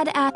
bad at...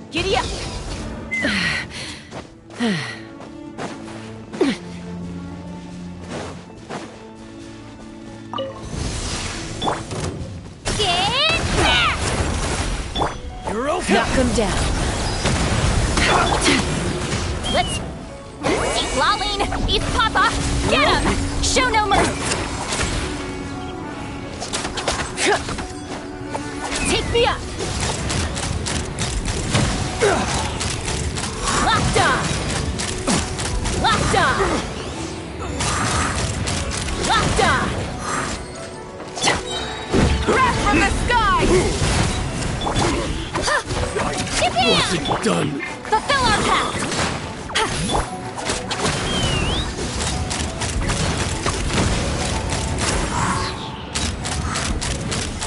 Giddy up! You're okay. Knock him down. Let's see, Laline! Eat Papa! Get him! Show no mercy! Take me up! Locked on! Locked on! Locked on! Grab from the sky! What's it done? Fulfill our pact!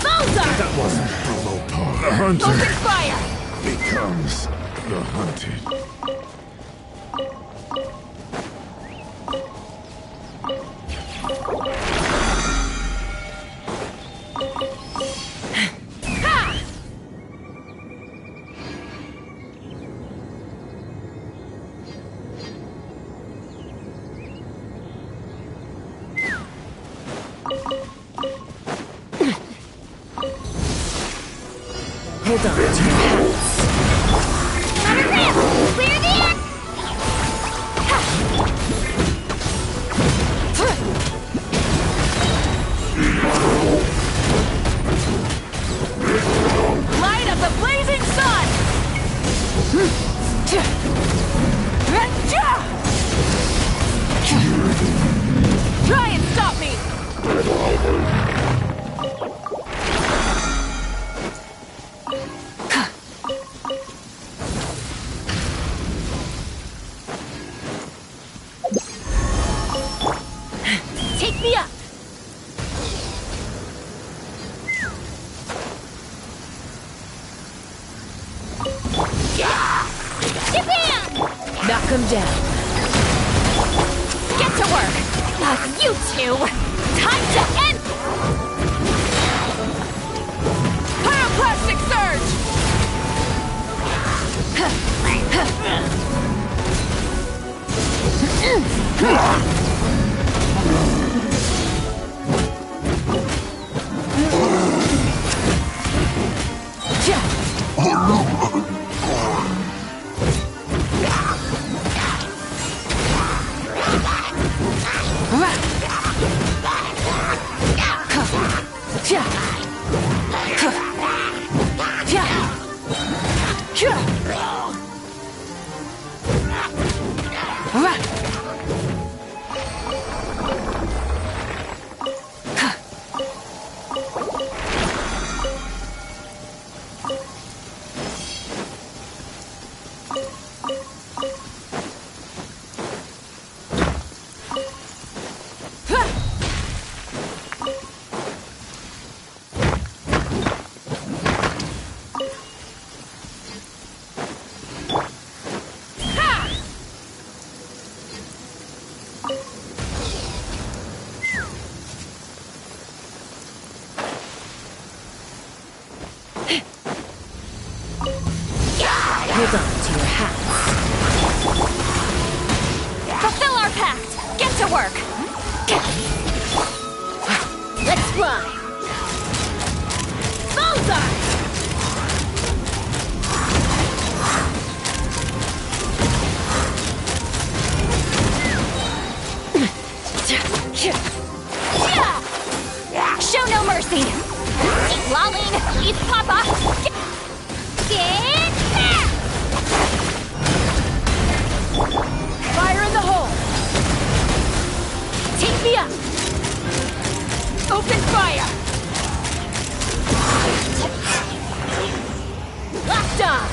Bullseye! That wasn't provoking. The hunter Open fire! becomes the hunted. Hold on to your hats. Let her rip! Clear the air! Light of the blazing sun! Try and stop me! Take me up! Japan! Knock him down. Get to work! You two! Time to end! Pyroclastic surge! work! Let's fly! Bullseye! Show no mercy! Eat Laline! Eat Papa! Get back! Fire in the hole! Take me up! Open fire! Locked on!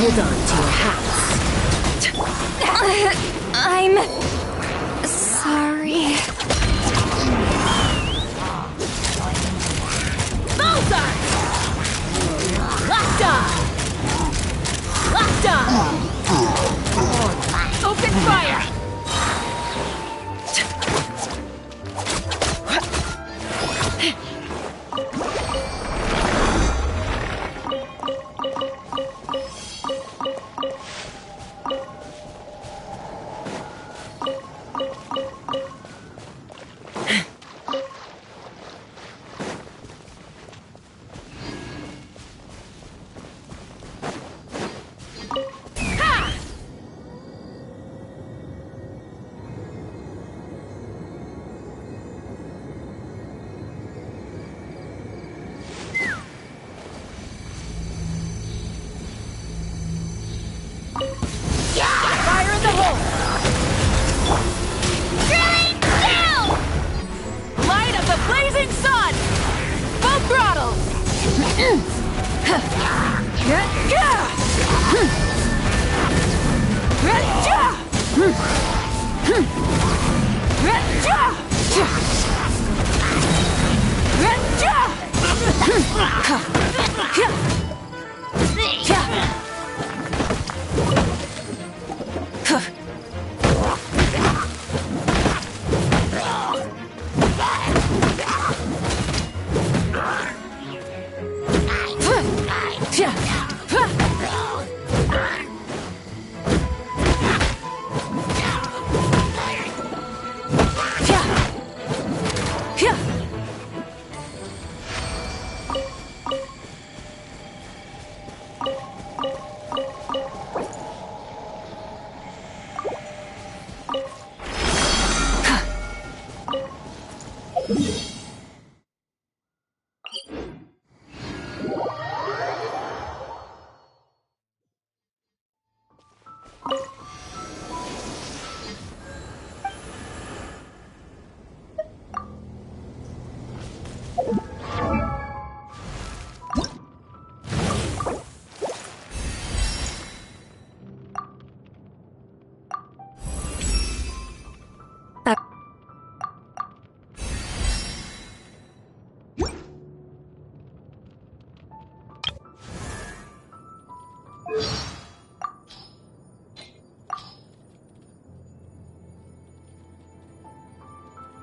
Hold on to your hats. I'm sorry. Bullseye! Locked on! Locked on! Open fire!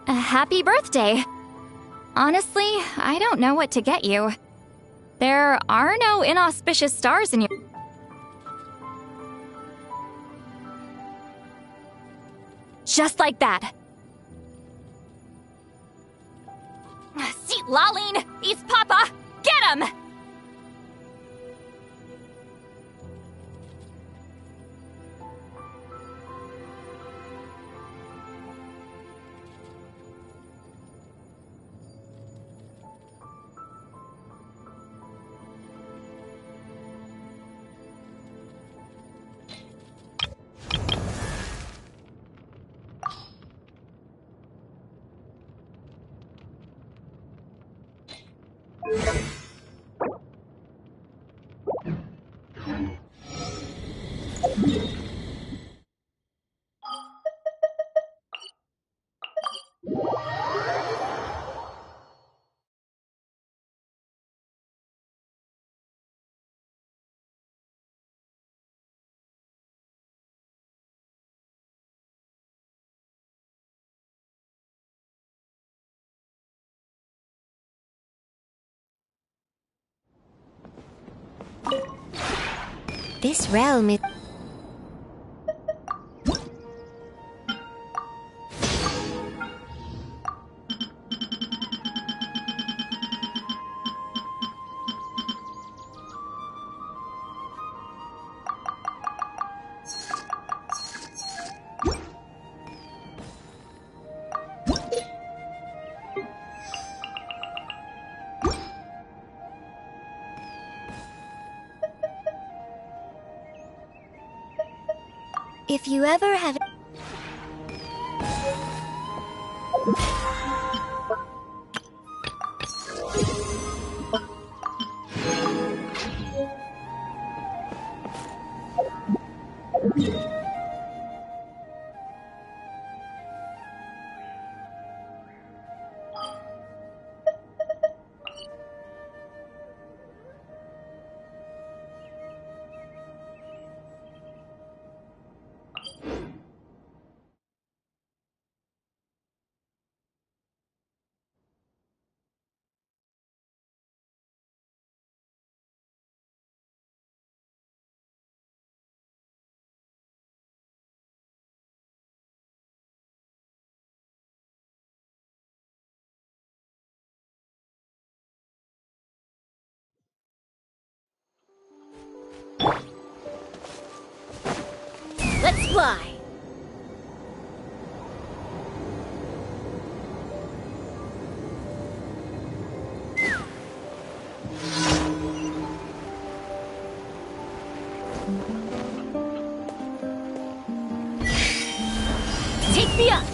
Happy birthday! Honestly, I don't know what to get you. There are no inauspicious stars in your... Just like that. Citlali is Papa! Get him! This realm is... If you ever have... Let's fly! Take me up!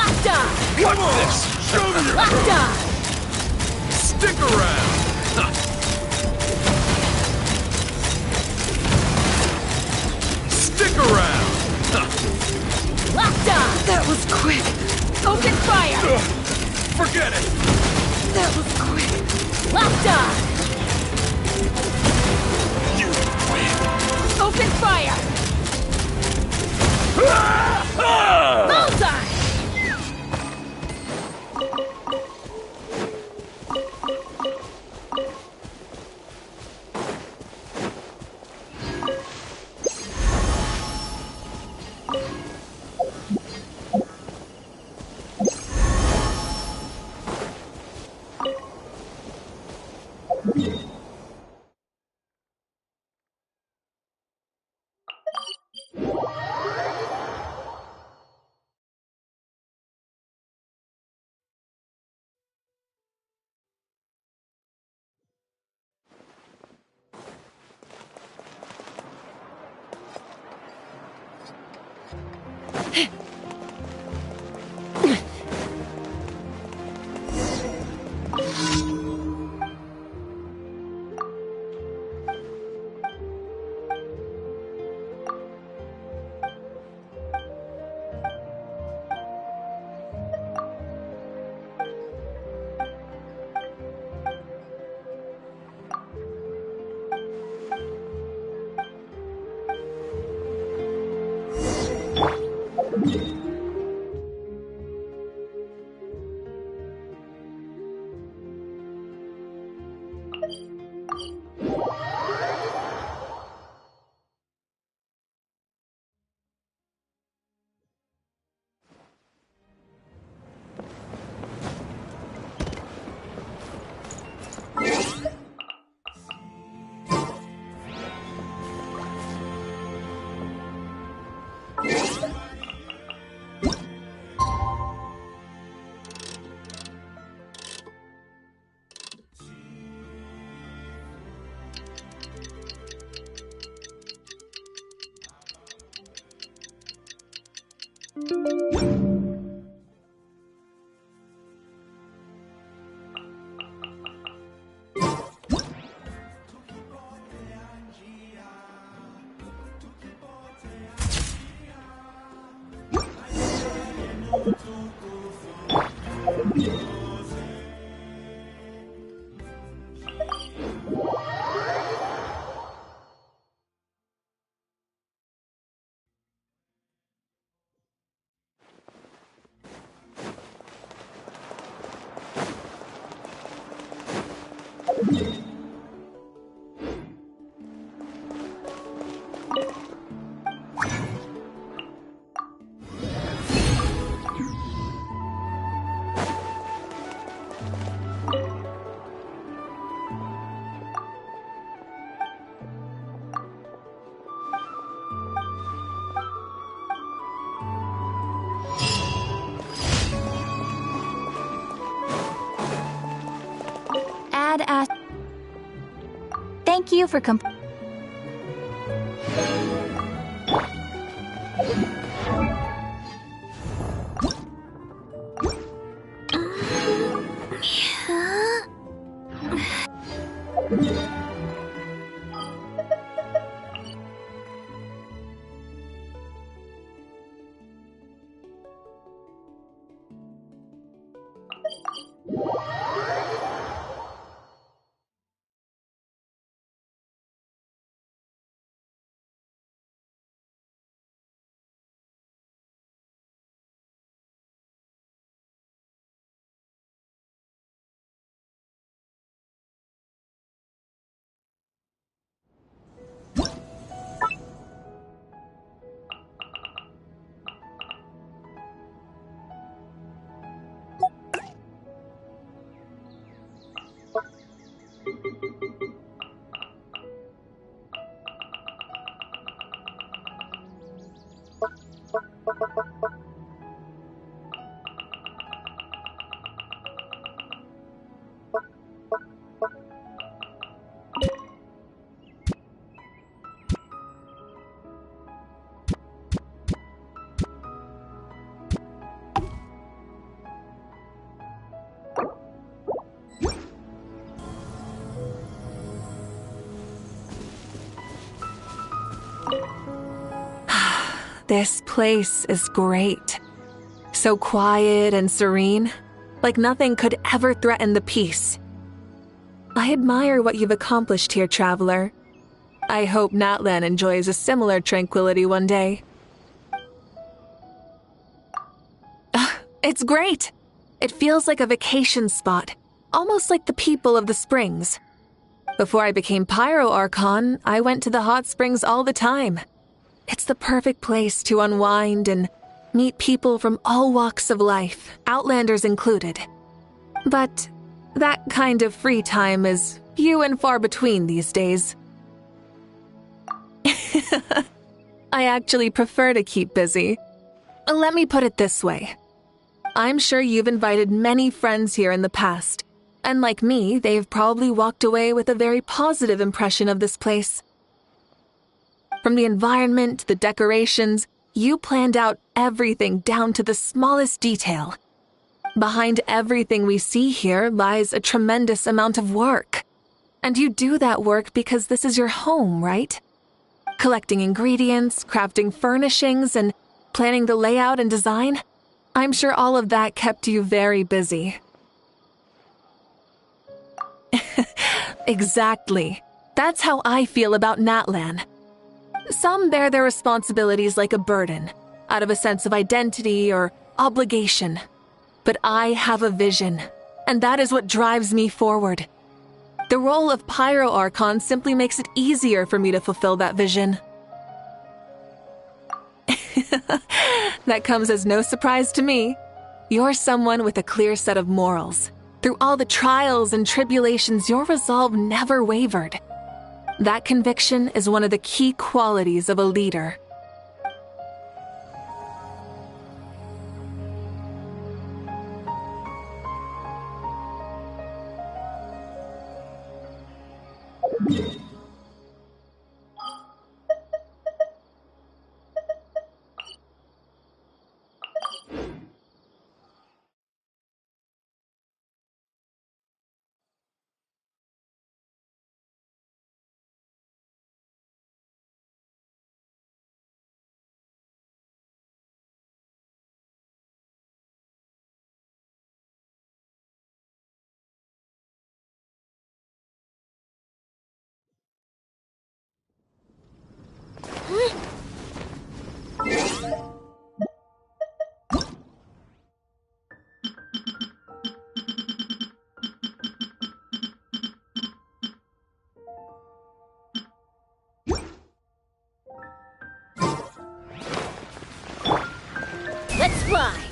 Watch this! Show me your proof! Stick around! Huh. Stick around! Huh. That was quick! Open fire! Forget it! That was quick! You win! Open fire! Bullseye! Thank you for This place is great. So quiet and serene, like nothing could ever threaten the peace. I admire what you've accomplished here, traveler. I hope Natlan enjoys a similar tranquility one day. It's great. It feels like a vacation spot, almost like the people of the springs. Before I became Pyro Archon, I went to the hot springs all the time. It's the perfect place to unwind and meet people from all walks of life, Outlanders included. But that kind of free time is few and far between these days. I actually prefer to keep busy. Let me put it this way. I'm sure you've invited many friends here in the past, and like me, they've probably walked away with a very positive impression of this place. From the environment to the decorations, you planned out everything down to the smallest detail. Behind everything we see here lies a tremendous amount of work. And you do that work because this is your home, right? Collecting ingredients, crafting furnishings, and planning the layout and design. I'm sure all of that kept you very busy. Exactly. That's how I feel about Natlan. Some bear their responsibilities like a burden, out of a sense of identity or obligation. But I have a vision, and that is what drives me forward. The role of Pyro Archon simply makes it easier for me to fulfill that vision. That comes as no surprise to me. You're someone with a clear set of morals. Through all the trials and tribulations, your resolve never wavered. That conviction is one of the key qualities of a leader. Let's fly!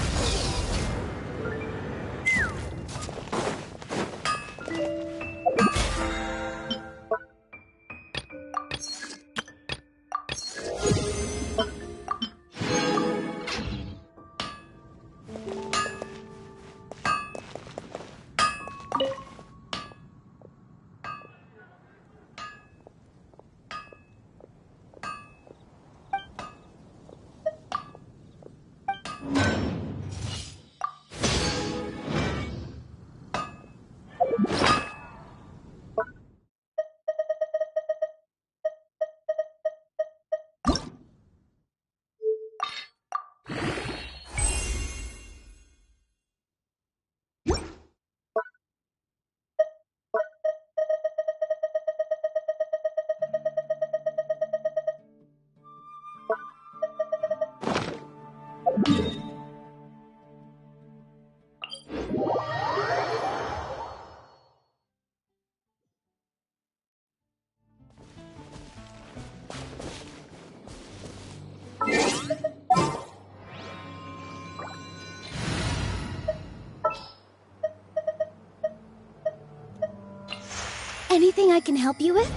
Anything I can help you with?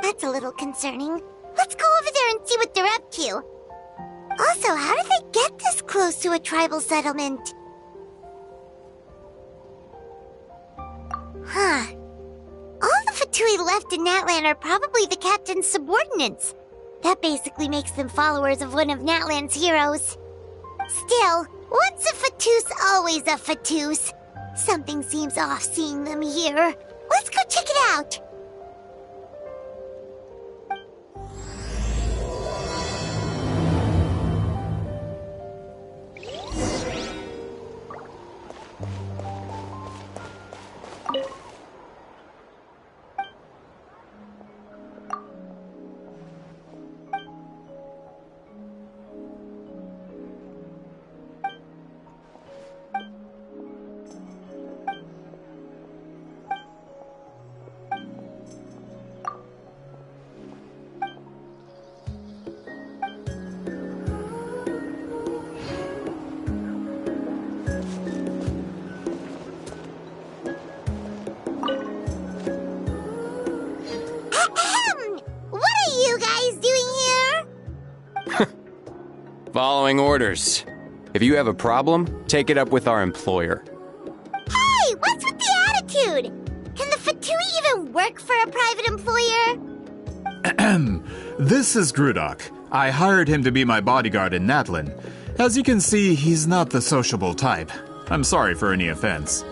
That's a little concerning. Let's go over there and see what they're up to. Also, how did they get this close to a tribal settlement? Huh. All the Fatui left in Natlan are probably the captain's subordinates. That basically makes them followers of one of Natlan's heroes. Still, once a Fatus, always a Fatus. Something seems off seeing them here. Let's go check it out. Following orders. If you have a problem, take it up with our employer. Hey, what's with the attitude? Can the Fatui even work for a private employer? This is Grudok. I hired him to be my bodyguard in Natlan. As you can see, he's not the sociable type. I'm sorry for any offense.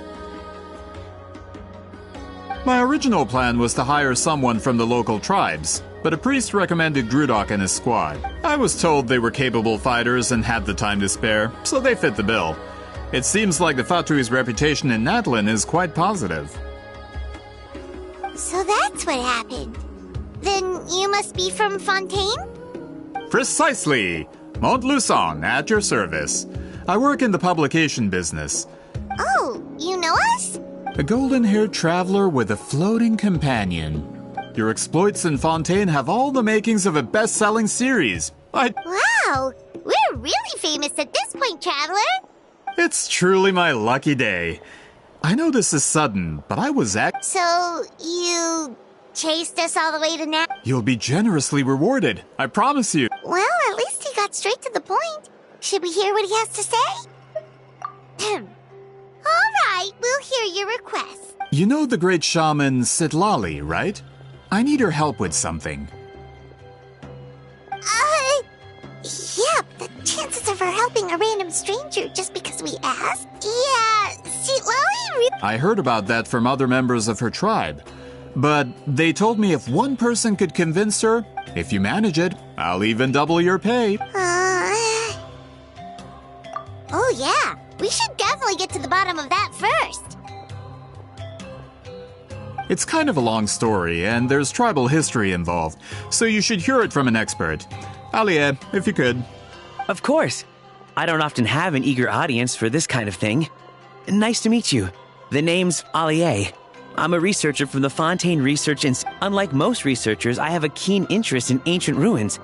My original plan was to hire someone from the local tribes, but a priest recommended Grudok and his squad. I was told they were capable fighters and had the time to spare, so they fit the bill. It seems like the Fatui's reputation in Natlan is quite positive. So that's what happened. Then you must be from Fontaine? Precisely! Montluçon, at your service. I work in the publication business. Oh, you know us? A golden-haired traveler with a floating companion. Your exploits in Fontaine have all the makings of a best-selling series. Wow! We're really famous at this point, Traveler! It's truly my lucky day. I know this is sudden, but I was So, you chased us all the way to Nat? You'll be generously rewarded, I promise you. Well, at least he got straight to the point. Should we hear what he has to say? All right, we'll hear your request. You know the great shaman Citlali, right? I need her help with something. Yeah, the chances of her helping a random stranger just because we asked? Yeah, Citlali I heard about that from other members of her tribe. But they told me if one person could convince her, if you manage it, I'll even double your pay. Oh yeah, we should definitely get to the bottom of that first. It's kind of a long story, and there's tribal history involved, so you should hear it from an expert. Alie, if you could. Of course. I don't often have an eager audience for this kind of thing. Nice to meet you. The name's Alie. I'm a researcher from the Fontaine Research Institute. Unlike most researchers, I have a keen interest in ancient ruins.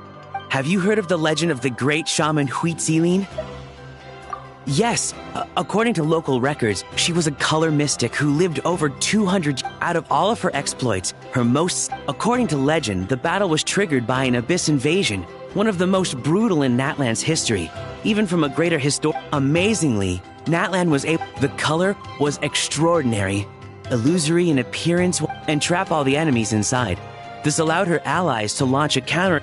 Have you heard of the legend of the great shaman Citlali? Yes, according to local records, she was a color mystic who lived over 200 out of all of her exploits. According to legend, the battle was triggered by an abyss invasion, one of the most brutal in Natlan's history. Even from a greater Amazingly, Natlan was able. The color was extraordinary, illusory in appearance, and trap all the enemies inside. This allowed her allies to launch a counter.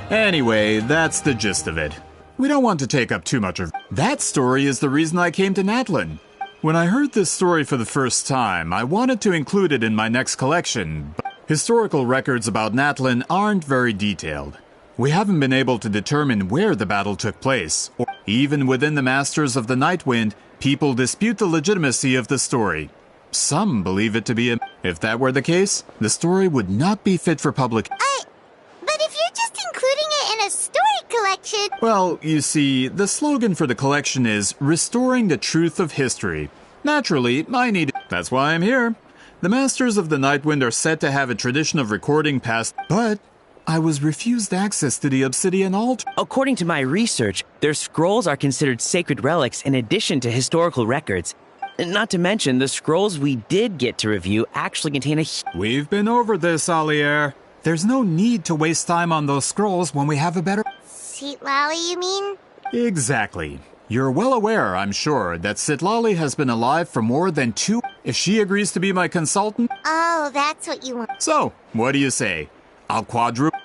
Anyway, that's the gist of it. We don't want to take up too much of that story is the reason I came to Natlan. When I heard this story for the first time, I wanted to include it in my next collection, but historical records about Natlan aren't very detailed. We haven't been able to determine where the battle took place, or even within the Masters of the Nightwind, people dispute the legitimacy of the story. Some believe it to be If that were the case, the story would not be fit for public. But if you're just including it in a story collection... Well, you see, the slogan for the collection is Restoring the Truth of History. Naturally, I need it. That's why I'm here. The Masters of the Nightwind are said to have a tradition of recording past, but I was refused access to the Obsidian Altar. According to my research, their scrolls are considered sacred relics in addition to historical records. Not to mention, the scrolls we did get to review actually contain a... We've been over this, Alier. There's no need to waste time on those scrolls when we have a better... Citlali, you mean? Exactly. You're well aware, I'm sure, that Citlali has been alive for more than 2... If she agrees to be my consultant... Oh, that's what you want. So, what do you say? I'll quadruple...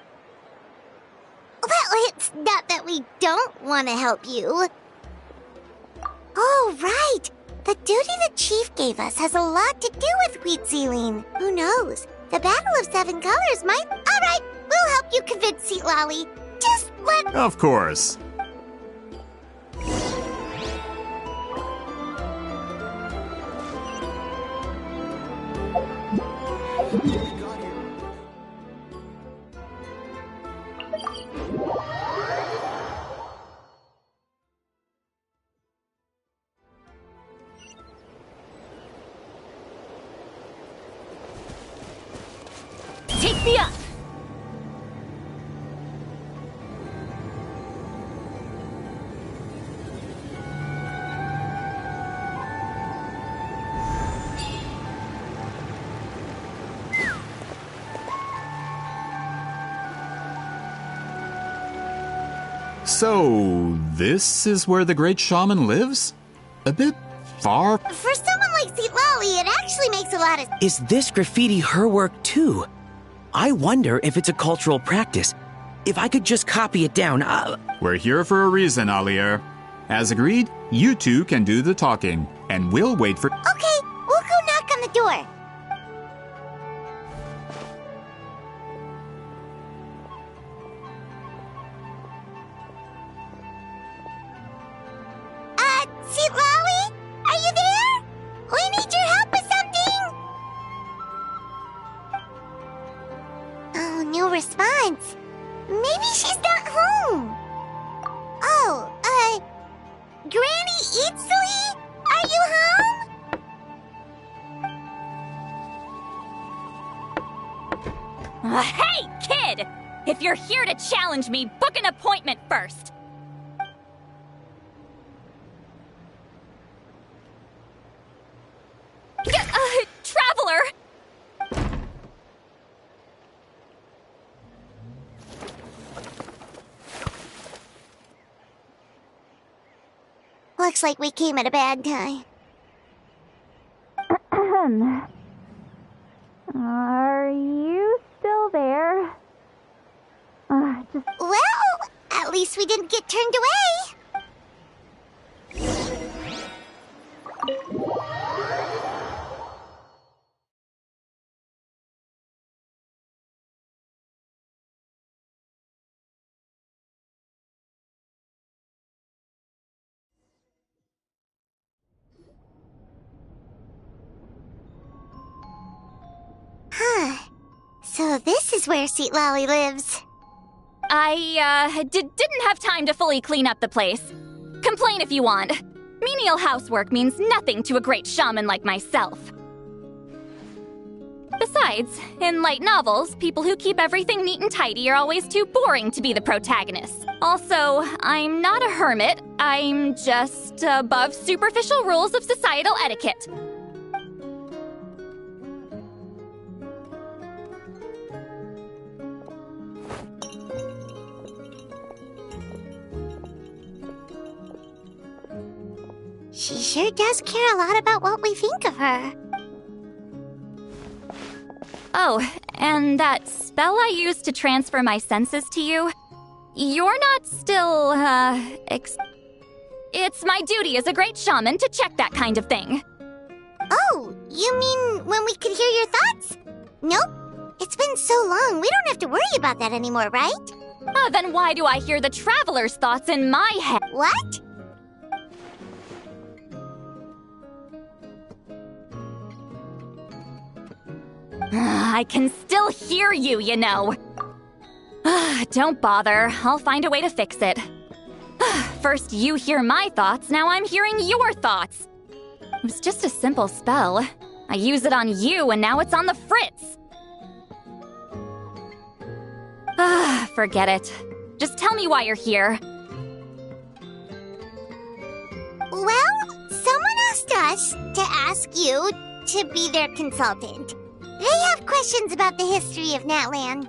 Well, it's not that we don't want to help you. Oh, right. The duty the chief gave us has a lot to do with Citlali. Who knows? The Battle of Seven Colors might... All right, we'll help you convince Citlali. Just let... Of course. Take me up! So, this is where the great shaman lives? A bit far? For someone like Citlali, it actually makes a lot of... Is this graffiti her work too? I wonder if it's a cultural practice. If I could just copy it down, We're here for a reason, Alier. As agreed, you two can do the talking, and we'll wait for... Okay, we'll go knock on the door. Citlali? Are you there? We need your help with something! Oh, no response. Maybe she's not home. Oh, Granny Itzali? Are you home? Hey, kid! If you're here to challenge me, book an appointment first! Traveler! Looks like we came at a bad time. Are you still there? Well, at least we didn't get turned away. Huh. So this is where Citlali lives. I didn't have time to fully clean up the place. Complain if you want. Menial housework means nothing to a great shaman like myself. Besides, in light novels, people who keep everything neat and tidy are always too boring to be the protagonists. Also, I'm not a hermit. I'm just above superficial rules of societal etiquette. She sure does care a lot about what we think of her. Oh, and that spell I used to transfer my senses to you, you're not still, It's my duty as a great shaman to check that kind of thing. Oh, you mean when we could hear your thoughts? Nope. It's been so long, we don't have to worry about that anymore, right? Then why do I hear the traveler's thoughts in my head? What? I can still hear you, you know. Don't bother. I'll find a way to fix it. First you hear my thoughts, now I'm hearing your thoughts. It was just a simple spell. I use it on you, and now it's on the fritz. Forget it. Just tell me why you're here. Well, someone asked us to ask you to be their consultant. They have questions about the history of Natlan.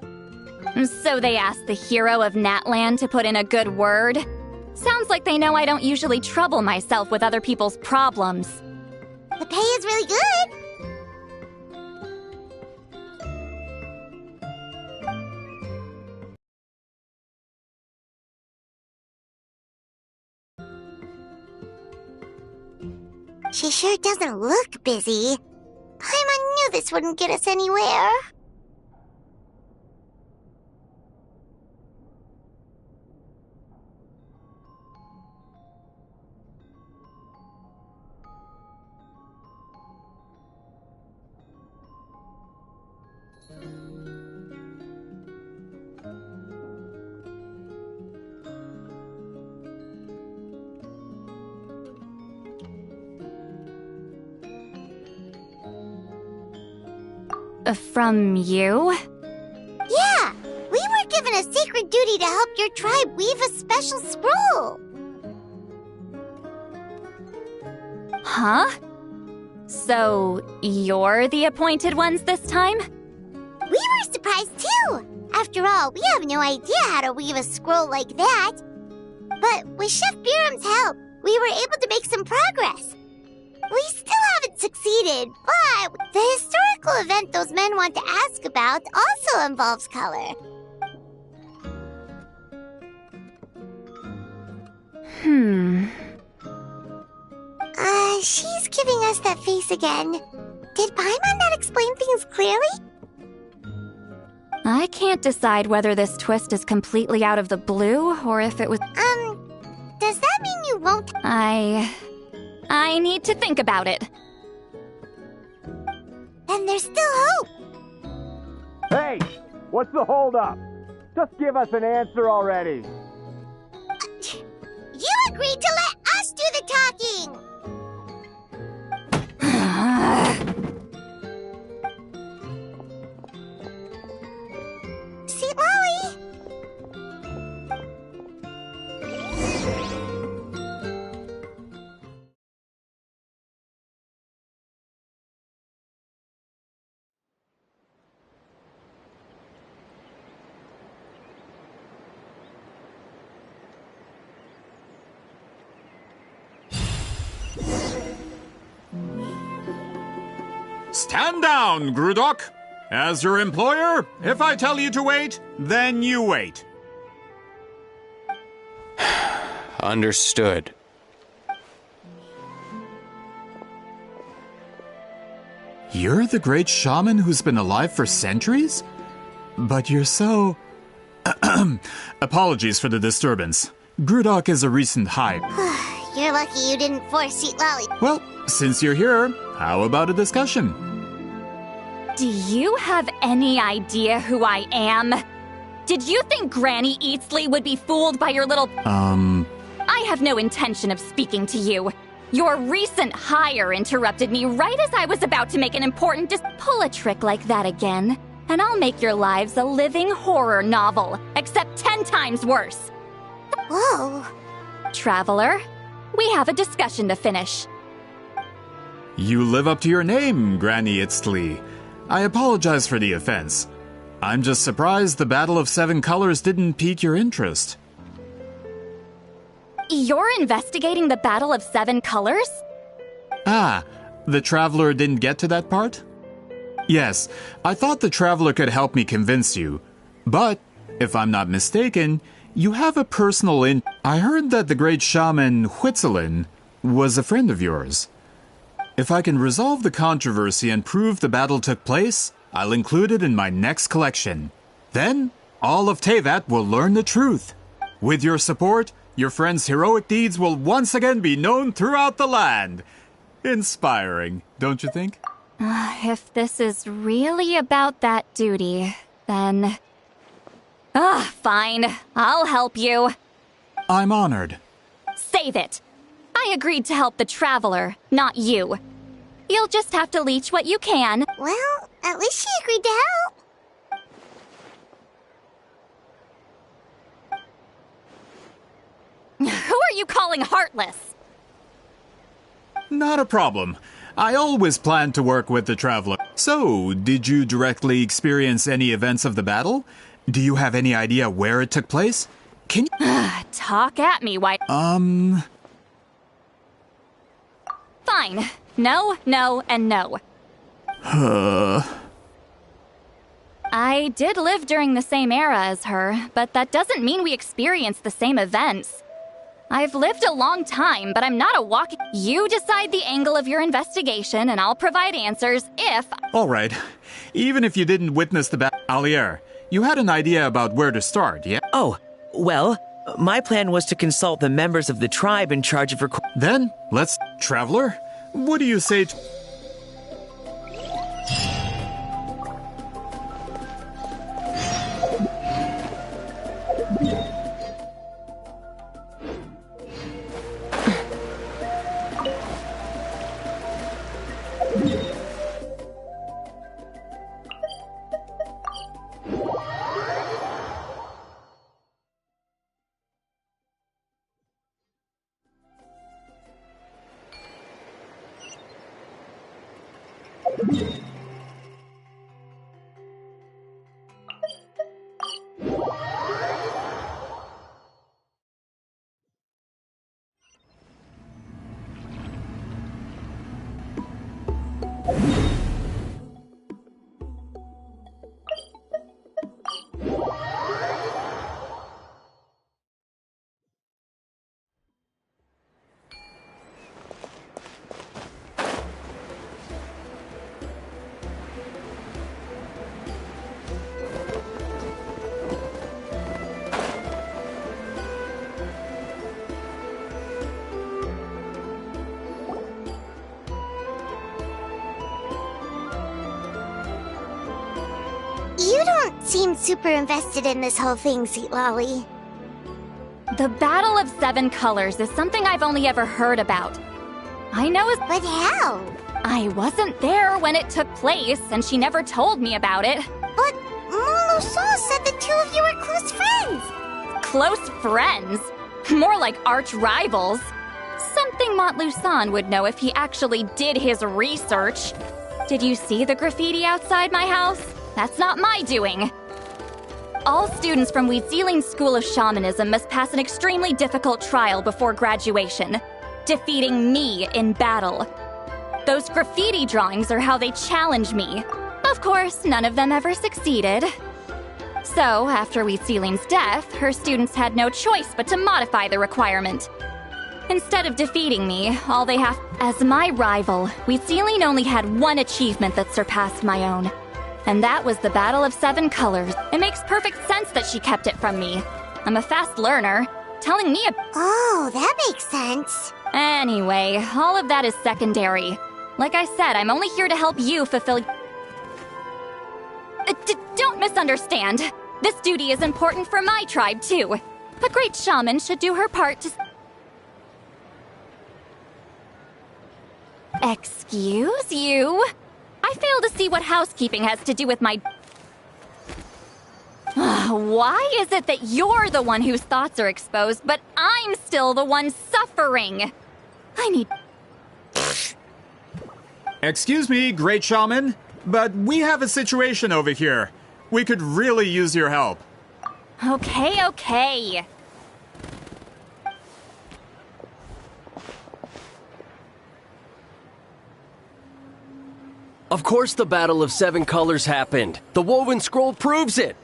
So they asked the hero of Natlan to put in a good word? Sounds like they know I don't usually trouble myself with other people's problems. The pay is really good. She sure doesn't look busy. Paimon knew this wouldn't get us anywhere. From you? Yeah! We were given a sacred duty to help your tribe weave a special scroll! Huh? So, you're the appointed ones this time? We were surprised too! After all, we have no idea how to weave a scroll like that. But with Chef Biram's help, we were able to make some progress. We still haven't succeeded, but the historical event those men want to ask about also involves color. She's giving us that face again. Did Paimon not explain things clearly? I can't decide whether this twist is completely out of the blue or if it was. Does that mean you won't? I need to think about it. Then there's still hope. Hey, what's the holdup? Just give us an answer already. You agreed to let us do the talking. Citlali! Stand down, Grudok! As your employer, if I tell you to wait, then you wait. Understood. You're the great shaman who's been alive for centuries? But you're so... Apologies for the disturbance. Grudok is a recent hire. You're lucky you didn't force Citlali. Well, since you're here, how about a discussion? Do you have any idea who I am? Did you think Granny Eatsley would be fooled by your little... I have no intention of speaking to you. Your recent hire interrupted me right as I was about to make an important pull a trick like that again, and I'll make your lives a living horror novel, except 10 times worse. Whoa. Traveler, we have a discussion to finish. You live up to your name, Granny Itztli. I apologize for the offense. I'm just surprised the Battle of Seven Colors didn't pique your interest. You're investigating the Battle of Seven Colors? Ah, the Traveler didn't get to that part? Yes, I thought the Traveler could help me convince you. But, if I'm not mistaken, you have a personal I heard that the great shaman Huitzilin was a friend of yours. If I can resolve the controversy and prove the battle took place, I'll include it in my next collection. Then, all of Teyvat will learn the truth. With your support, your friend's heroic deeds will once again be known throughout the land. Inspiring, don't you think? If this is really about that duty, then... fine. I'll help you. I'm honored. Save it. I agreed to help the Traveler, not you. You'll just have to leech what you can. Well, at least she agreed to help. Who are you calling heartless? Not a problem. I always planned to work with the Traveler. So, did you directly experience any events of the battle? Do you have any idea where it took place? Can you... Talk at me, why... Fine. No, no, and no. I did live during the same era as her, but that doesn't mean we experienced the same events. I've lived a long time, but I'm not a walking... You decide the angle of your investigation, and I'll provide answers if... All right. Even if you didn't witness the battle... Alier, you had an idea about where to start, yeah? Oh, well, my plan was to consult the members of the tribe in charge of... Then, let's... Traveler, what do you say to... You don't seem super invested in this whole thing, Citlali. The Battle of Seven Colors is something I've only ever heard about. I know it's... But how? I wasn't there when it took place, and she never told me about it. But Molusa said the two of you were close friends. Close friends? More like arch rivals. Something Montluçon would know if he actually did his research. Did you see the graffiti outside my house? That's not my doing. All students from Huitzili's School of Shamanism must pass an extremely difficult trial before graduation, defeating me in battle. Those graffiti drawings are how they challenge me. Of course, none of them ever succeeded. So, after Wheatsealing's death, her students had no choice but to modify the requirement. Instead of defeating me, all they have— As my rival, Wheatsealing only had one achievement that surpassed my own. And that was the Battle of 7 Colors. It makes perfect sense that she kept it from me. I'm a fast learner. Telling me Oh, that makes sense. Anyway, all of that is secondary. Like I said, I'm only here to help you fulfill— Don't misunderstand. This duty is important for my tribe, too. A great shaman should do her part to— Excuse you? I fail to see what housekeeping has to do with my— Why is it that you're the one whose thoughts are exposed, but I'm still the one suffering? I need— Excuse me, great shaman, but we have a situation over here. We could really use your help. Okay. Of course the Battle of 7 Colors happened. The woven scroll proves it.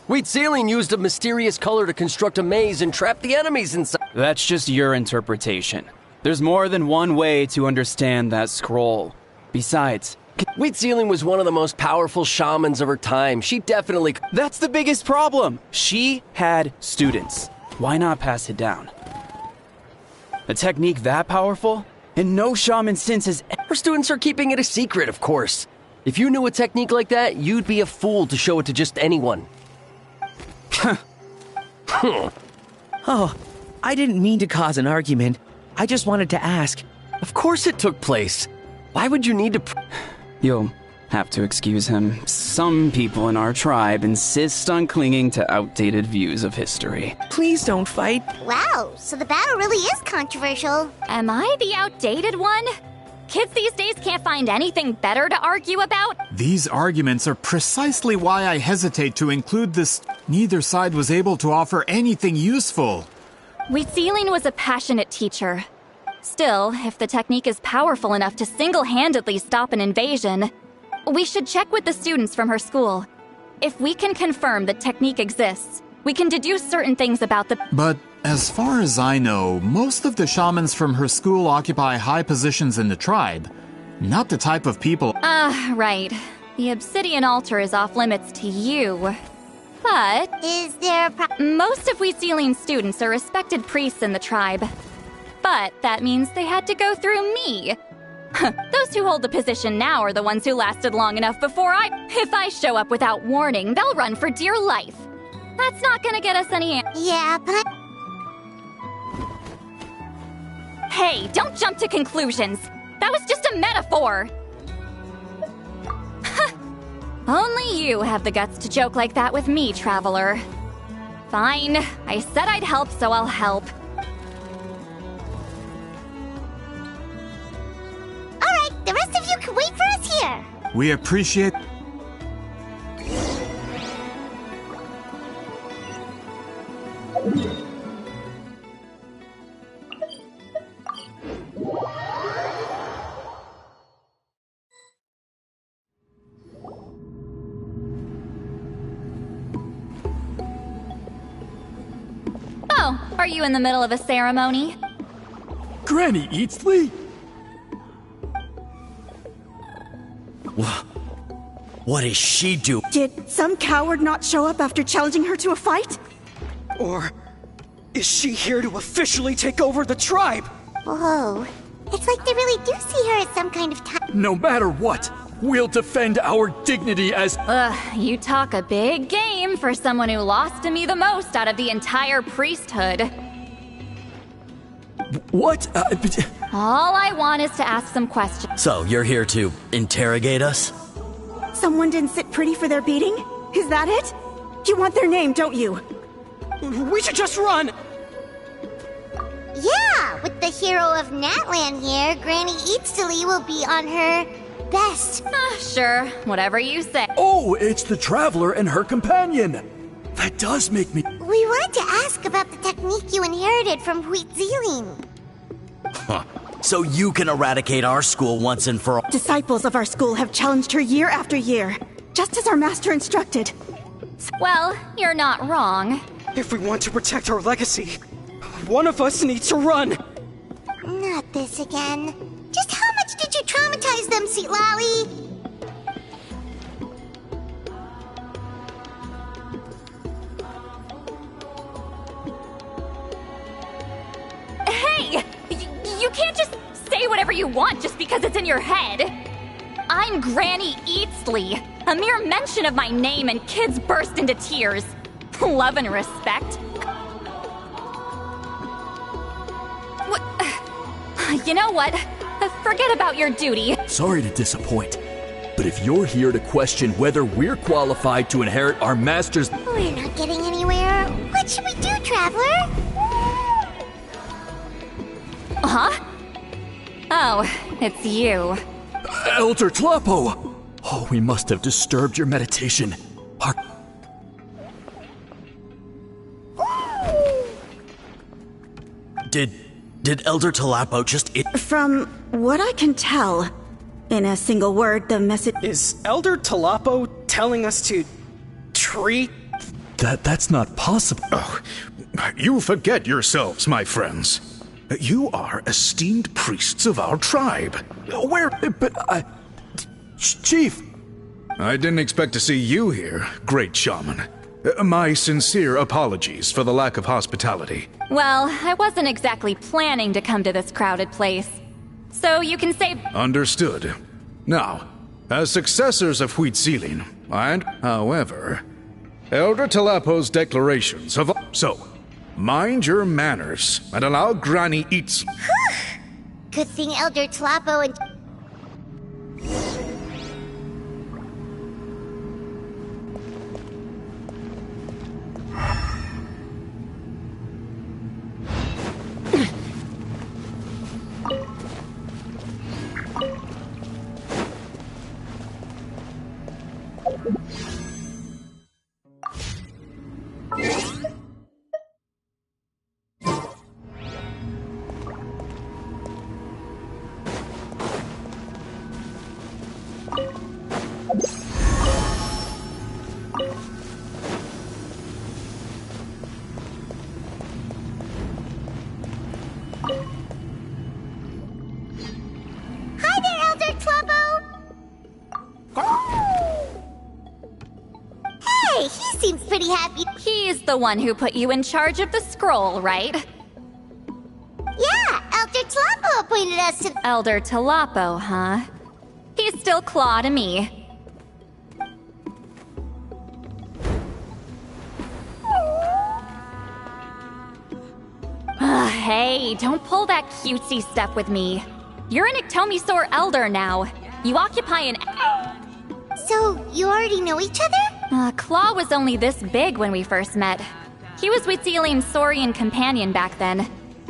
Wheatsealing used a mysterious color to construct a maze and trap the enemies inside. That's just your interpretation. There's more than one way to understand that scroll. Besides, Wheatsealing was one of the most powerful shamans of her time. She definitely— That's the biggest problem. She had students. Why not pass it down? A technique that powerful? And no shaman since has— Her students are keeping it a secret, of course. If you knew a technique like that, you'd be a fool to show it to just anyone. Oh, I didn't mean to cause an argument. I just wanted to ask. Of course it took place. Why would you need to— You'll have to excuse him. Some people in our tribe insist on clinging to outdated views of history. Please don't fight. Wow, so the battle really is controversial. Am I the outdated one? Kids these days can't find anything better to argue about? These arguments are precisely why I hesitate to include this. Neither side was able to offer anything useful. Wheatsealing was a passionate teacher. Still, if the technique is powerful enough to single-handedly stop an invasion, we should check with the students from her school. If we can confirm the technique exists, we can deduce certain things about the— But as far as I know, most of the shamans from her school occupy high positions in the tribe. Not the type of people— right. The obsidian altar is off-limits to you. But— Is there a most of Wheatsealing's students are respected priests in the tribe. But that means they had to go through me. Those who hold the position now are the ones who lasted long enough before If I show up without warning, they'll run for dear life. That's not gonna get us any— Yeah, but— Hey, don't jump to conclusions. That was just a metaphor. Only you have the guts to joke like that with me, traveler. Fine. I said I'd help, so I'll help. Alright, the rest of you can wait for us here. We appreciate— Oh, are you in the middle of a ceremony? Granny Eatsley? What is she doing? Did some coward not show up after challenging her to a fight? Or is she here to officially take over the tribe? Whoa. It's like they really do see her at some kind of time. No matter what, we'll defend our dignity as— You talk a big game for someone who lost to me the most out of the entire priesthood. What? All I want is to ask some questions. So, you're here to interrogate us? Someone didn't sit pretty for their beating? Is that it? You want their name, don't you? We should just run! Yeah, with the hero of Natlan here, Granny Eatsley will be on her best. Sure, whatever you say. Oh, it's the traveler and her companion. That does make me— We wanted to ask about the technique you inherited from Wheatsealing. so you can eradicate our school once and for all. Disciples of our school have challenged her year after year, just as our master instructed. Well, you're not wrong. If we want to protect our legacy, one of us needs to run! Not this again. Just how much did you traumatize them, Citlali? Hey! You can't just say whatever you want just because it's in your head. I'm Granny Eatsley. A mere mention of my name and kids burst into tears. Love and respect. You know what? Forget about your duty. Sorry to disappoint, but if you're here to question whether we're qualified to inherit our master's... We're not getting anywhere. What should we do, Traveler? Huh? Oh, it's you. Elder Tlapo! Oh, we must have disturbed your meditation. Did Elder Tlapo just... From what I can tell, in a single word, the message... Is Elder Tlapo telling us to... treat... That's not possible. Oh, you forget yourselves, my friends. You are esteemed priests of our tribe. Where... But Chief... I didn't expect to see you here, great shaman. My sincere apologies for the lack of hospitality. Well, I wasn't exactly planning to come to this crowded place. So you can say... Understood. Now, as successors of Huitzilin, and, however, Elder Tlapo's declarations of... So, mind your manners and allow Granny Eats... Good thing Elder Tlapo and... He's the one who put you in charge of the scroll, right? Yeah, Elder Tlapo appointed us to... Elder Tlapo, huh? He's still Claw to me. Hey, don't pull that cutesy stuff with me. You're an Iktomi-Sor Elder now. You occupy an... So, you already know each other? Claw was only this big when we first met. He was Huitzilin's Saurian companion back then.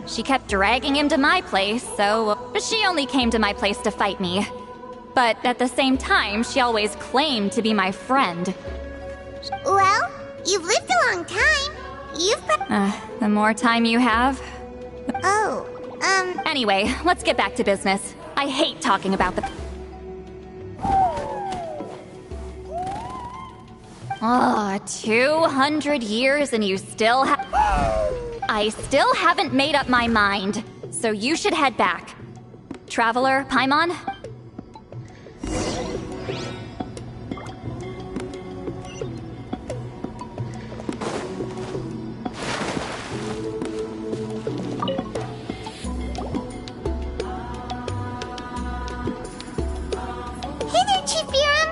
She kept dragging him to my place, so she only came to my place to fight me. But at the same time, she always claimed to be my friend. Well, you've lived a long time. You've... the more time you have... Oh, Anyway, let's get back to business. I hate talking about the... 200 years and you still I still haven't made up my mind, so you should head back. Traveler, Paimon? Hey there, Chief Biram!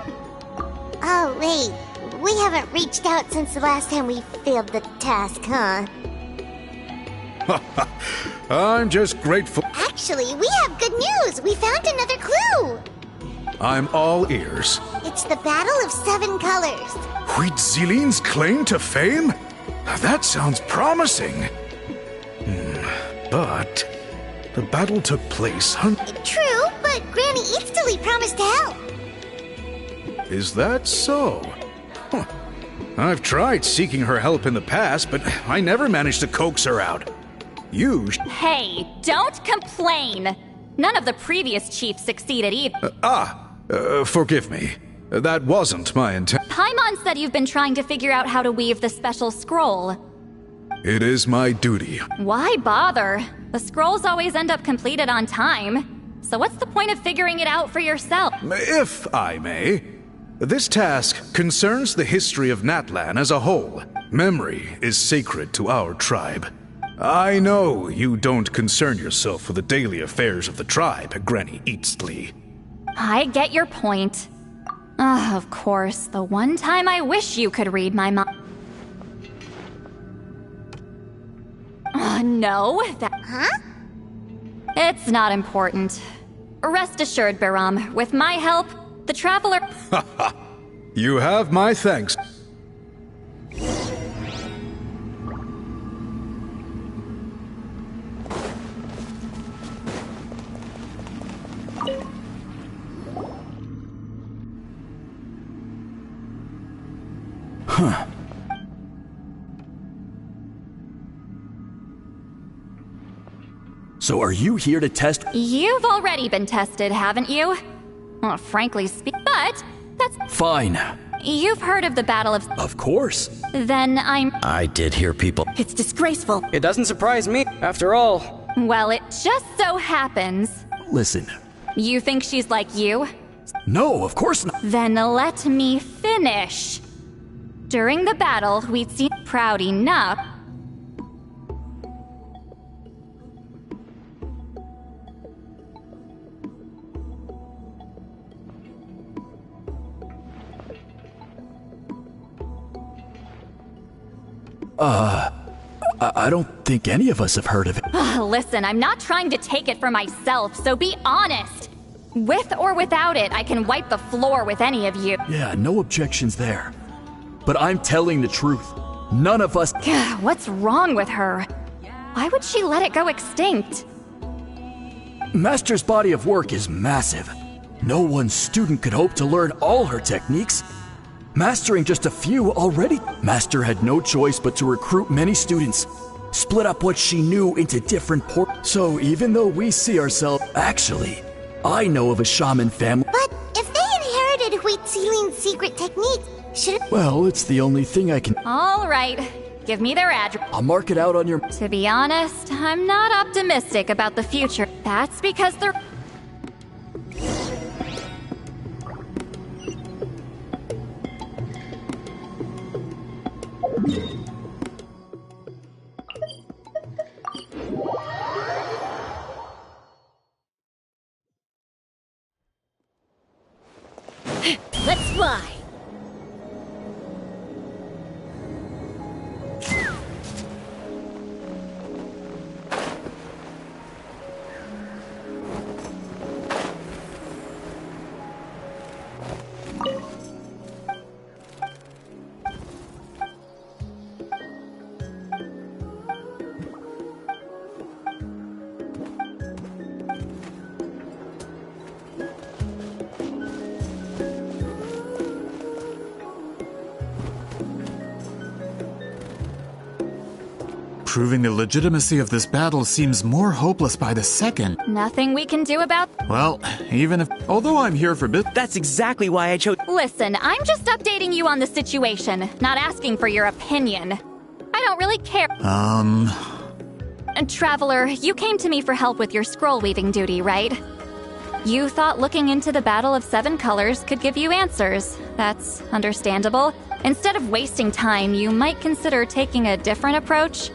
Oh, wait. We haven't reached out since the last time we failed the task, huh? I'm just grateful. Actually, we have good news! We found another clue! I'm all ears. It's the Battle of Seven Colors. Huitzilin's claim to fame? That sounds promising. But the battle took place... True, but Granny Eatsley promised to help. Is that so? Huh. I've tried seeking her help in the past, but I never managed to coax her out. Hey, don't complain! None of the previous chiefs succeeded either. Forgive me. That wasn't my intent. Paimon said you've been trying to figure out how to weave the special scroll. It is my duty. Why bother? The scrolls always end up completed on time. So what's the point of figuring it out for yourself? If I may, this task concerns the history of Natlan as a whole. Memory is sacred to our tribe. I know you don't concern yourself with the daily affairs of the tribe, Granny Eatsley. I get your point. Of course, the one time I wish you could read my mind. No, that... Huh? It's not important. Rest assured, Biram, with my help, the Traveler... You have my thanks. Huh. So are you here to test? You've already been tested, haven't you? Well, frankly speaking, but that's... Fine. You've heard of the Battle of... Of course. Then I'm... I did hear people. It's disgraceful. It doesn't surprise me, after all. Well, it just so happens... Listen. You think she's like you? No, of course not. Then let me finish. During the battle, we'd seen proud enough... I don't think any of us have heard of it. Listen, I'm not trying to take it for myself, so be honest. With or without it, I can wipe the floor with any of you. Yeah, no objections there. But I'm telling the truth. None of us... What's wrong with her? Why would she let it go extinct? Master's body of work is massive. No one student could hope to learn all her techniques. Mastering just a few already, Master had no choice but to recruit many students, split up what she knew into different So even though we see ourselves... Actually, I know of a shaman family... But if they inherited Wheat Ceiling's secret techniques, should... Well, it's the only thing I can... All right, give me their address. I'll mark it out on your... To be honest, I'm not optimistic about the future. That's because they're... Let's fly! Proving the legitimacy of this battle seems more hopeless by the second. Nothing we can do about... Well, even if... Although I'm here for That's exactly why I chose... Listen, I'm just updating you on the situation, not asking for your opinion. I don't really care. Traveler, you came to me for help with your scroll weaving duty, right? You thought looking into the Battle of Seven Colors could give you answers. That's understandable. Instead of wasting time, you might consider taking a different approach.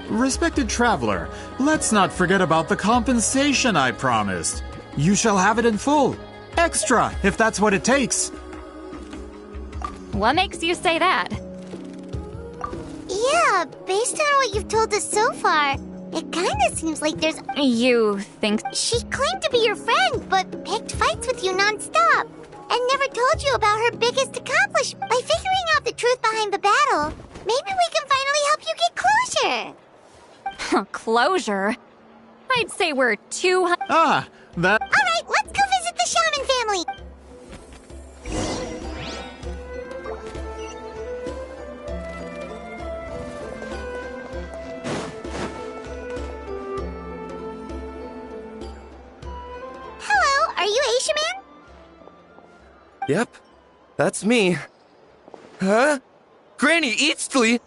Respected traveler, let's not forget about the compensation I promised. You shall have it in full. Extra, if that's what it takes. What makes you say that? Yeah, based on what you've told us so far, it kinda seems like there's... You think... She claimed to be your friend, but picked fights with you non-stop. And never told you about her biggest accomplishment. By figuring out the truth behind the battle, maybe we can finally help you get closure. Closure? I'd say we're too... That... Alright, let's go visit the shaman family. Yep, that's me. Huh? Granny Eastly?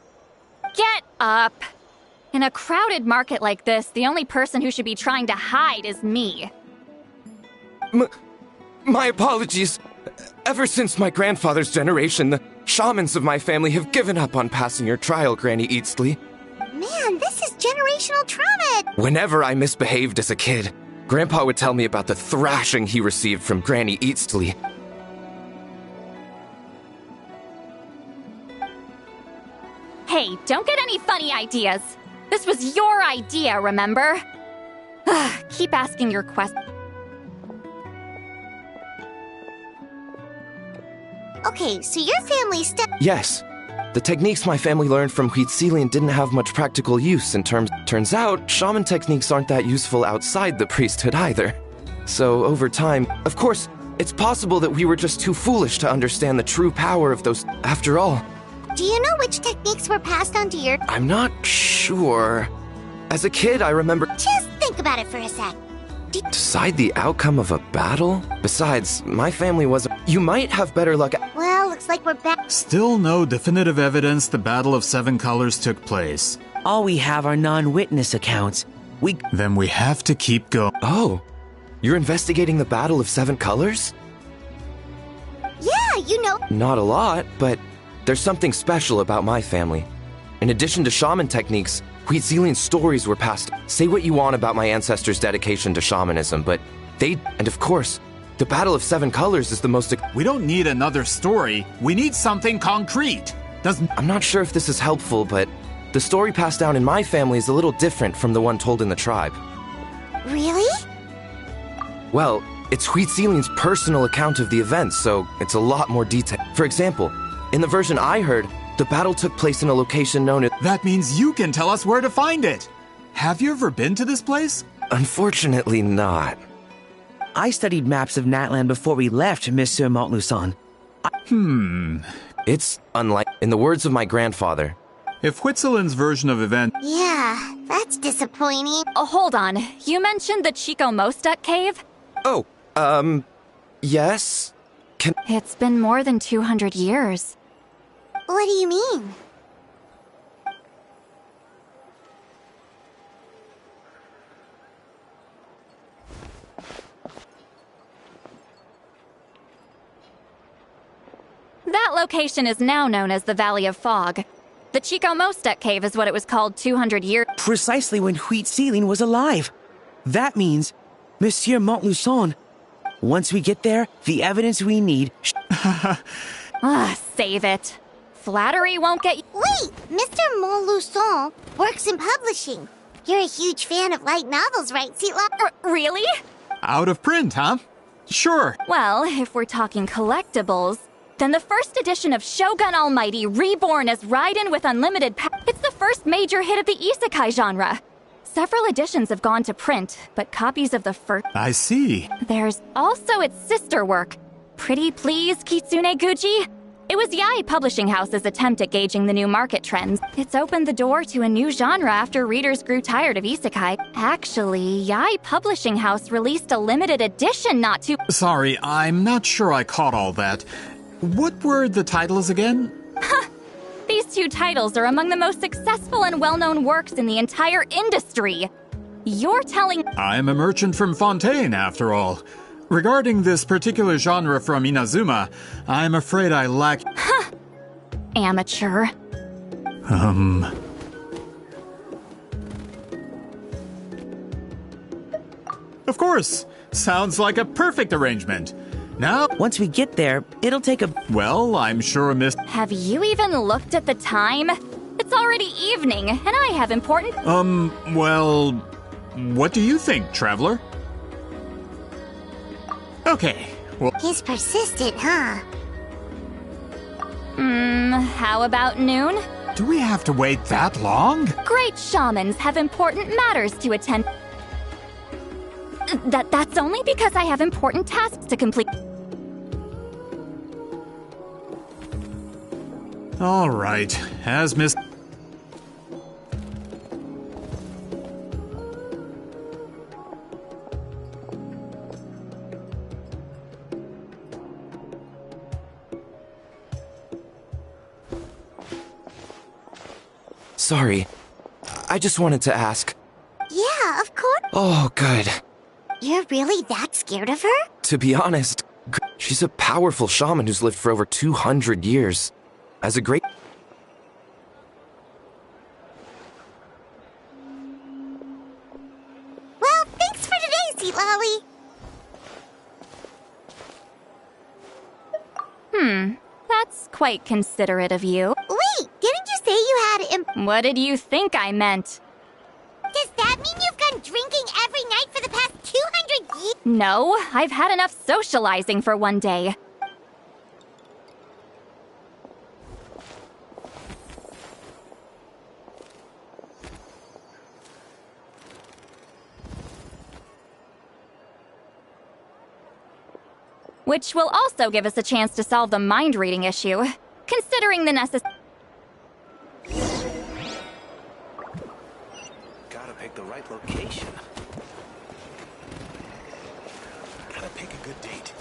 Get up! In a crowded market like this, the only person who should be trying to hide is me. My apologies. Ever since my grandfather's generation, the shamans of my family have given up on passing your trial, Granny Eastly. Man, this is generational trauma! Whenever I misbehaved as a kid, Grandpa would tell me about the thrashing he received from Granny Eastly. Hey, don't get any funny ideas. This was your idea, remember? Keep asking your questions. Okay, so your family Yes. The techniques my family learned from Huitzilian didn't have much practical use in terms... Turns out, shaman techniques aren't that useful outside the priesthood either. So, over time, of course, it's possible that we were just too foolish to understand the true power of those... After all... Do you know which techniques were passed on to your... I'm not sure. As a kid, I remember... Just think about it for a sec. Decide the outcome of a battle? Besides, my family wasn't... You might have better luck... Well, looks like we're back. Still no definitive evidence the Battle of Seven Colors took place. All we have are non-witness accounts. Then we have to keep going. Oh, you're investigating the Battle of Seven Colors? Yeah, you know... Not a lot, but there's something special about my family. In addition to shaman techniques, Huitzilian stories were passed. Say what you want about my ancestors' dedication to shamanism, but they... And of course, the Battle of Seven Colors is the most... We don't need another story. We need something concrete. I'm not sure if this is helpful, but the story passed down in my family is a little different from the one told in the tribe. Really? Well, it's Huitzilian's personal account of the events, so it's a lot more detailed. For example, in the version I heard, the battle took place in a location known as... That means you can tell us where to find it. Have you ever been to this place? Unfortunately not. I studied maps of Natlan before we left, Monsieur Montluçon. It's unlike... In the words of my grandfather... If Huitzilian's version of event... Yeah, that's disappointing. Oh, hold on. You mentioned the Chico Mostek cave? Oh, yes? It's been more than 200 years. What do you mean? That location is now known as the Valley of Fog. The Chico Mostek cave is what it was called 200 years... Precisely when Huitzilian was alive. That means, Monsieur Montluçon. Once we get there, the evidence we need... Save it. Flattery won't get... Wait! Mr. Montluçon works in publishing. You're a huge fan of light novels, right, Citlali? Really? Out of print, huh? Sure. Well, if we're talking collectibles, then the first edition of Shogun Almighty Reborn as Raiden with Unlimited Power... It's the first major hit of the isekai genre. Several editions have gone to print, but copies of the first... I see. There's also its sister work, Pretty Please Kitsune Guji. It was Yae Publishing House's attempt at gauging the new market trends. It's opened the door to a new genre after readers grew tired of isekai. Actually, Yae Publishing House released a limited edition not too... Sorry, I'm not sure I caught all that. What were the titles again? These two titles are among the most successful and well-known works in the entire industry. You're telling... I'm a merchant from Fontaine, after all. Regarding this particular genre from Inazuma, I'm afraid I lack... Amateur. Of course. Sounds like a perfect arrangement. Now... Once we get there, it'll take a... Well, I'm sure Miss... Have you even looked at the time? It's already evening, and I have important... well... What do you think, Traveler? Okay, well... He's persistent, huh? How about noon? Do we have to wait that long? Great shamans have important matters to attend. That's only because I have important tasks to complete. All right, as Miss... sorry. I just wanted to ask. Yeah, of course. Oh, good. You're really that scared of her? To be honest, she's a powerful shaman who's lived for over 200 years. As a great... Well, thanks for today, Citlali. That's quite considerate of you. Wait, didn't you say you had What did you think I meant? Does that mean you've gone drinking every night for the past 200 years? No, I've had enough socializing for one day. Which will also give us a chance to solve the mind-reading issue, considering the necessary... Gotta pick the right location. Gotta pick a good date.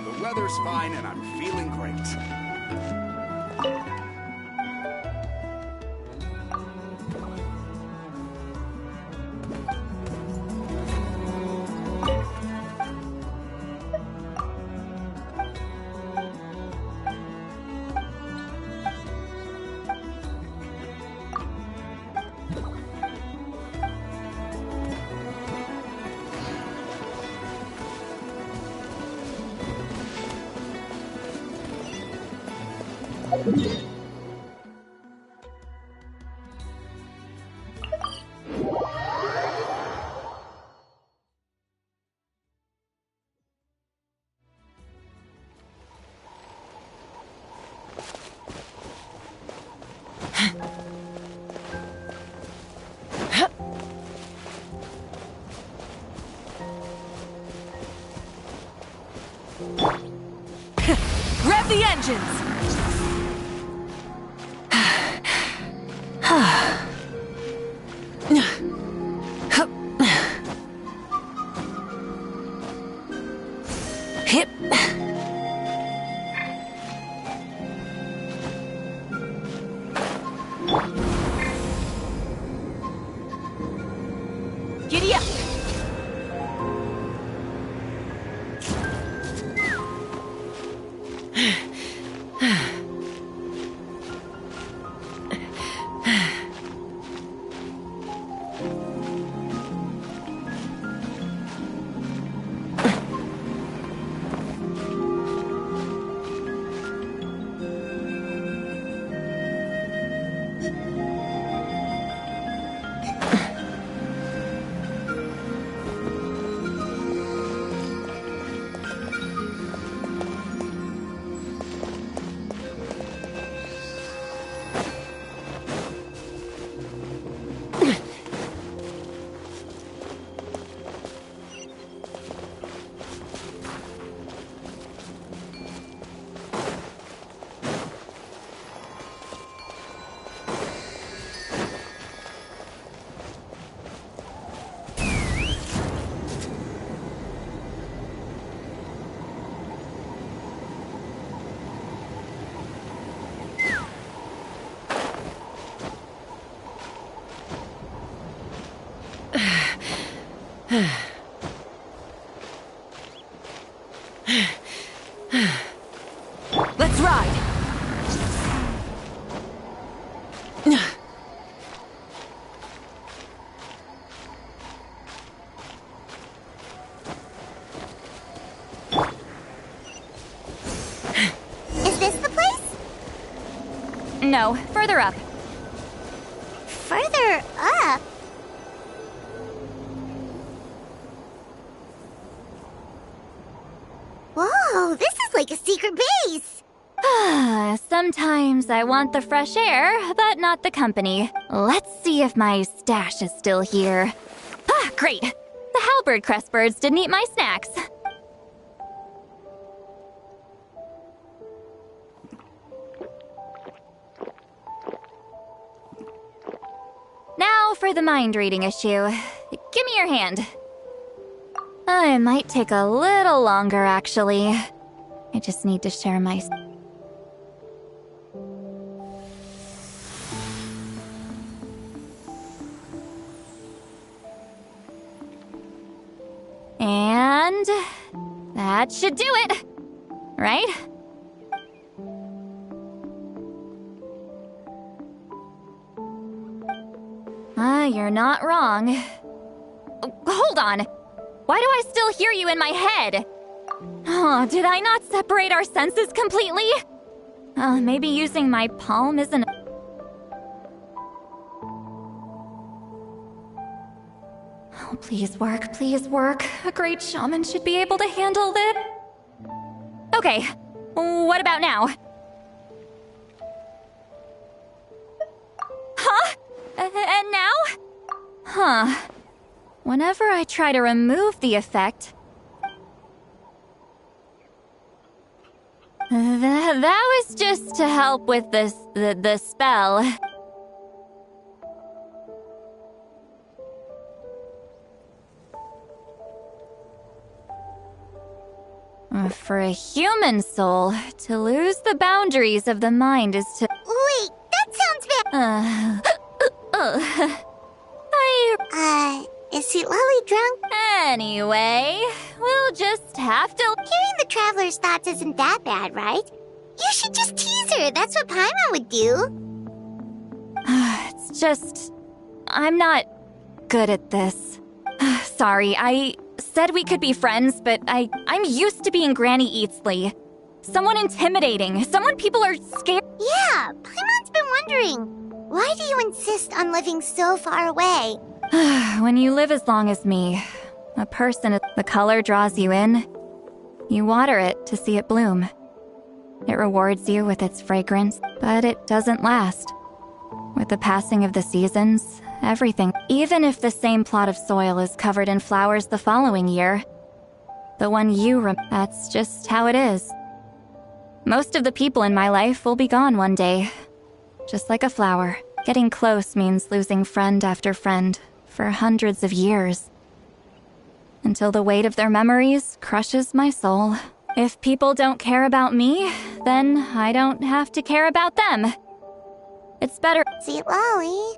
The weather's fine and I'm feeling great. Rev the engines! Hip. Giddy up! Let's ride! Is this the place? No, further up. Further up? Whoa, this is like a secret base! Sometimes I want the fresh air, but not the company. Let's see if my stash is still here. Ah, great! The halberd crest birds didn't eat my snacks. Now for the mind reading issue. Give me your hand. It might take a little longer, actually. I just need to share my... And... that should do it! Right? You're not wrong. Hold on! Why do I still hear you in my head? Oh, did I not separate our senses completely? Maybe using my palm isn't... Oh, please work, please work. A great shaman should be able to handle this. Okay, what about now? Huh? And now? Huh. Whenever I try to remove the effect... That was just to help with the spell. For a human soul, to lose the boundaries of the mind is to... Wait, that sounds bad. Is Citlali drunk? Anyway, we'll just have to... Hearing the Traveler's thoughts isn't that bad, right? You should just tease her. That's what Paimon would do. It's just... I'm not good at this. Sorry, I said we could be friends, but I'm used to being Granny Eatsley. Someone intimidating, someone people are scared... Yeah, Paimon's been wondering. Why do you insist on living so far away? When you live as long as me, a person, the color draws you in. You water it to see it bloom. It rewards you with its fragrance, but it doesn't last. With the passing of the seasons, everything, even if the same plot of soil is covered in flowers the following year, the one that's just how it is. Most of the people in my life will be gone one day. Just like a flower. Getting close means losing friend after friend for hundreds of years. Until the weight of their memories crushes my soul. If people don't care about me, then I don't have to care about them. It's better... Citlali.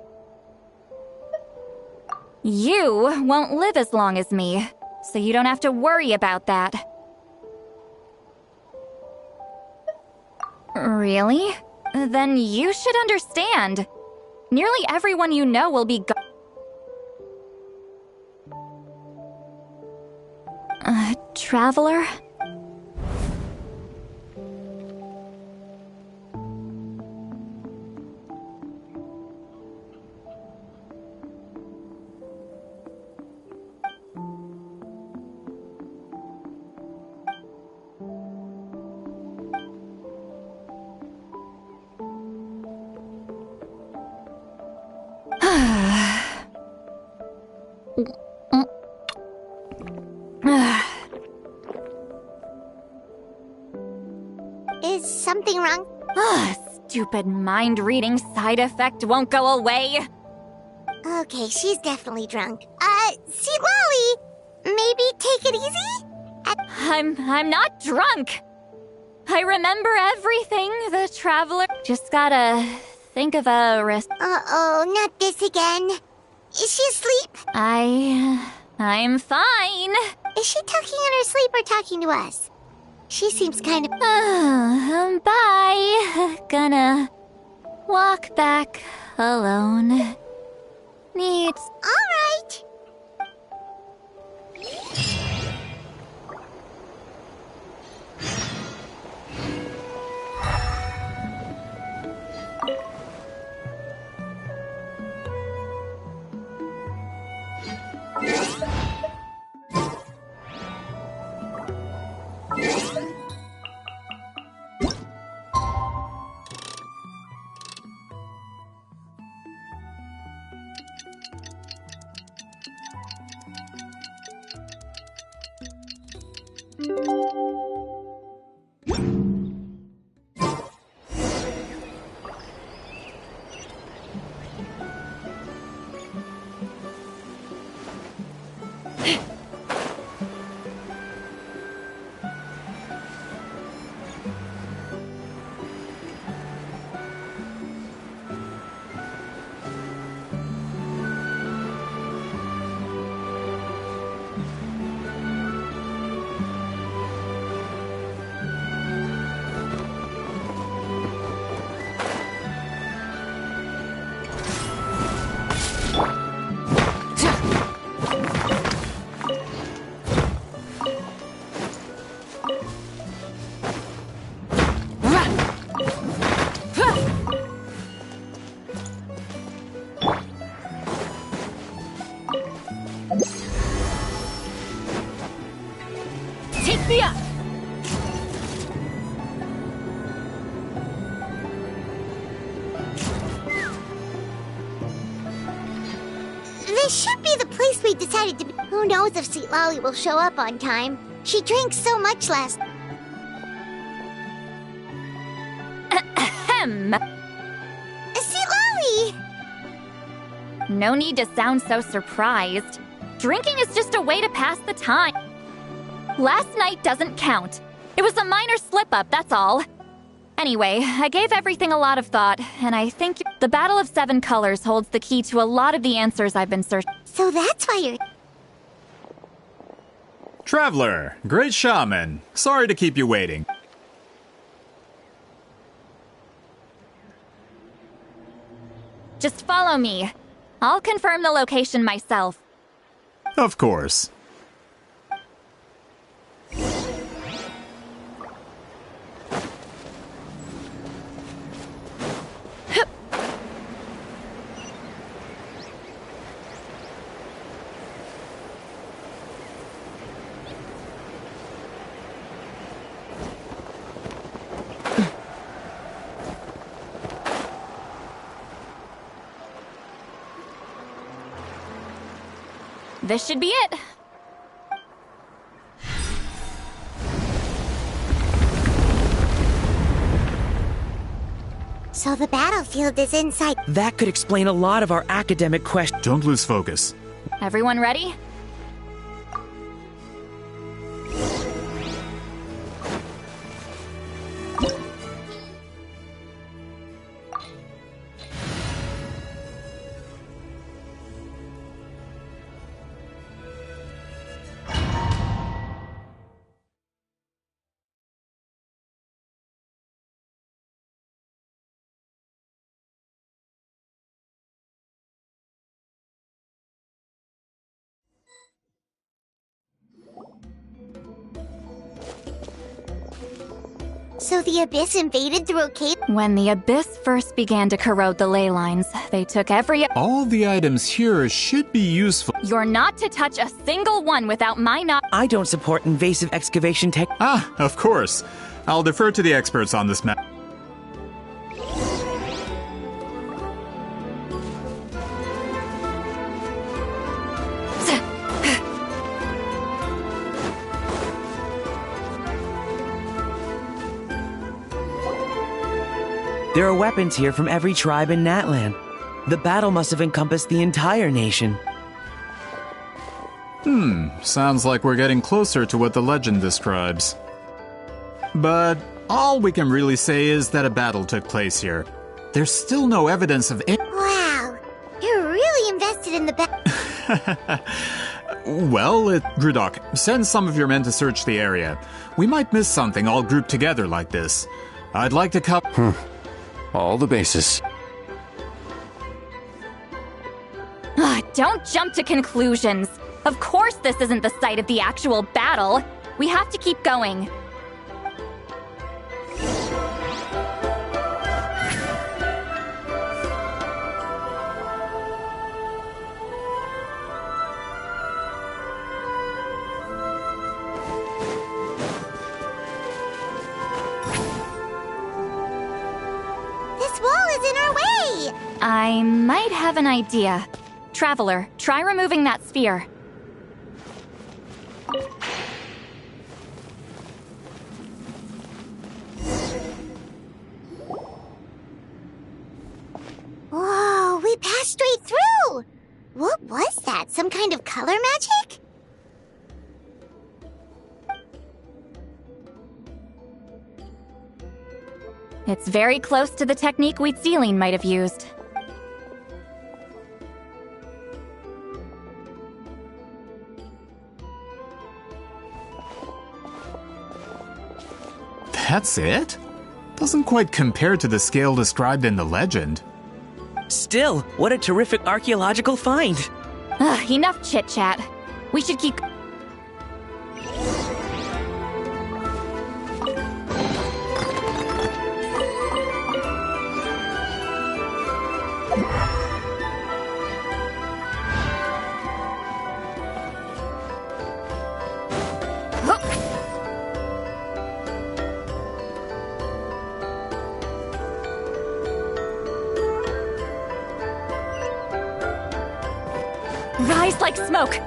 You won't live as long as me, so you don't have to worry about that. Really? Then you should understand. Nearly everyone you know will be gone. Traveler? Is something wrong? Stupid mind-reading side effect won't go away. Okay, she's definitely drunk. Citlali, maybe take it easy? I'm not drunk. I remember everything, the traveler. Just gotta think of a risk. Uh-oh, not this again. Is she asleep? I'm fine. Is she talking in her sleep or talking to us? She seems kind of... Bye. Gonna walk back alone. Needs... All right. This should be the place we decided to be. Who knows if Citlali will show up on time? She drank so much last. Ahem. Citlali! No need to sound so surprised. Drinking is just a way to pass the time. Last night doesn't count. It was a minor slip-up, that's all. Anyway, I gave everything a lot of thought, and I think the Battle of Seven Colors holds the key to a lot of the answers I've been searching. So that's why you're... Traveler, great shaman. Sorry to keep you waiting. Just follow me. I'll confirm the location myself. Of course. This should be it. So the battlefield is inside. That could explain a lot of our academic questions. Don't lose focus. Everyone ready? So the Abyss invaded through a cave? When the Abyss first began to corrode the ley lines, they took every... All the items here should be useful. You're not to touch a single one without my I don't support invasive excavation tech. Ah, of course. I'll defer to the experts on this map. There are weapons here from every tribe in Natlan. The battle must have encompassed the entire nation. Sounds like we're getting closer to what the legend describes. But all we can really say is that a battle took place here. There's still no evidence of it. Wow, you're really invested in the battle. Well, Grudok, send some of your men to search the area. We might miss something all grouped together like this. I'd like to cover... All the bases. Don't jump to conclusions. Of course this isn't the site of the actual battle. We have to keep going. I might have an idea. Traveler, try removing that sphere. Whoa, we passed straight through! What was that? Some kind of color magic? It's very close to the technique Wheatsealing might have used. That's it? Doesn't quite compare to the scale described in the legend. Still, what a terrific archaeological find. Enough chit-chat. We should keep... Rise like smoke.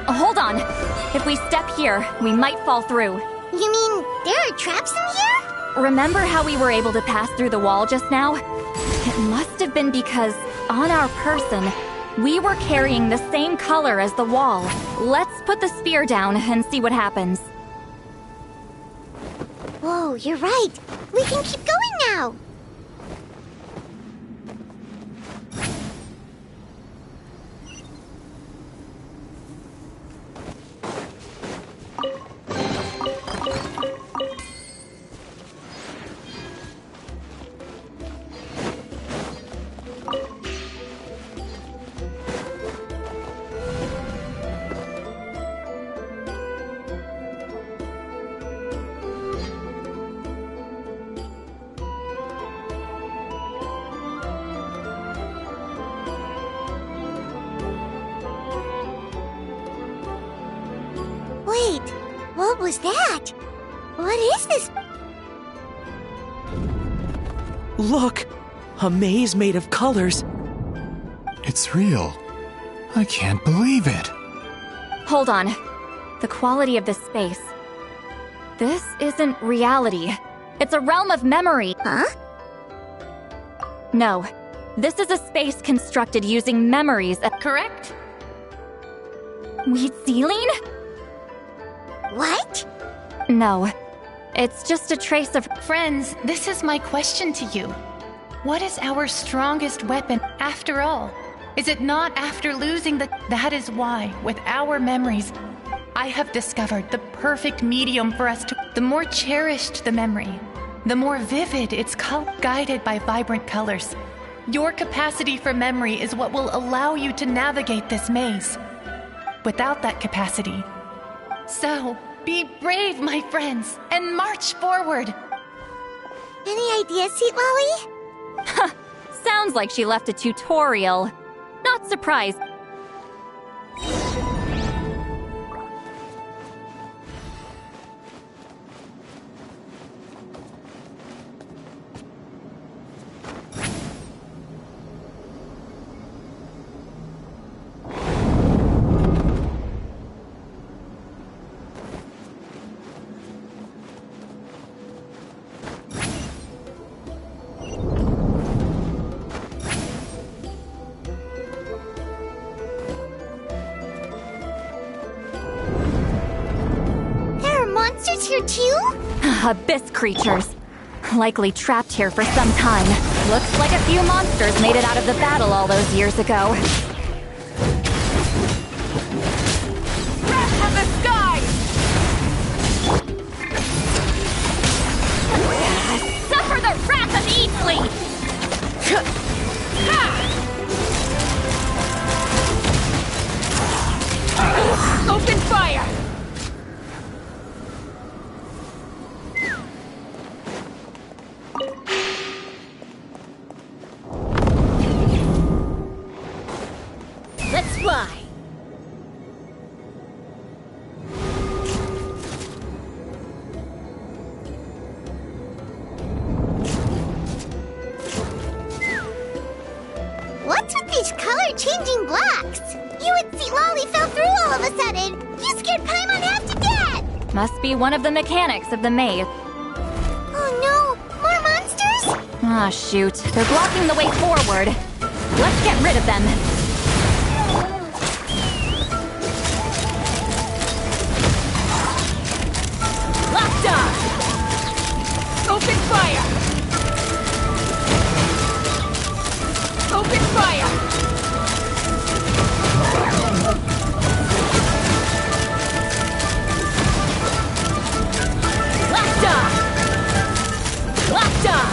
Hold on. If we step here, we might fall through. You mean there are traps in here? Remember how we were able to pass through the wall just now? It must have been because, on our person, we were carrying the same color as the wall. Let's put the spear down and see what happens. Whoa, you're right. We can keep going now. Wait, what was that? What is this? Look! A maze made of colors. It's real. I can't believe it. Hold on. The quality of this space. This isn't reality. It's a realm of memory. Huh? No. This is a space constructed using memories. Correct? Wheat ceiling? What? No. It's just a trace of... Friends, this is my question to you. What is our strongest weapon after all? Is it not after losing the... That is why, with our memories, I have discovered the perfect medium for us to... The more cherished the memory, the more vivid its color, guided by vibrant colors. Your capacity for memory is what will allow you to navigate this maze. Without that capacity... So, be brave, my friends, and march forward! Any ideas, Citlali? Sounds like she left a tutorial. Not surprised. Monsters here too? Abyss creatures. Likely trapped here for some time. Looks like a few monsters made it out of the battle all those years ago. Wrath from the sky! Suffer the wrath of Eatley! Open fire! Let's fly! What's with these color-changing blocks? You and Citlali fell through all of a sudden! You scared Paimon half to death! Must be one of the mechanics of the maze. Oh no! More monsters? Ah, shoot. They're blocking the way forward. Let's get rid of them. Lockdown! Open fire! Open fire! Lockdown! Lockdown!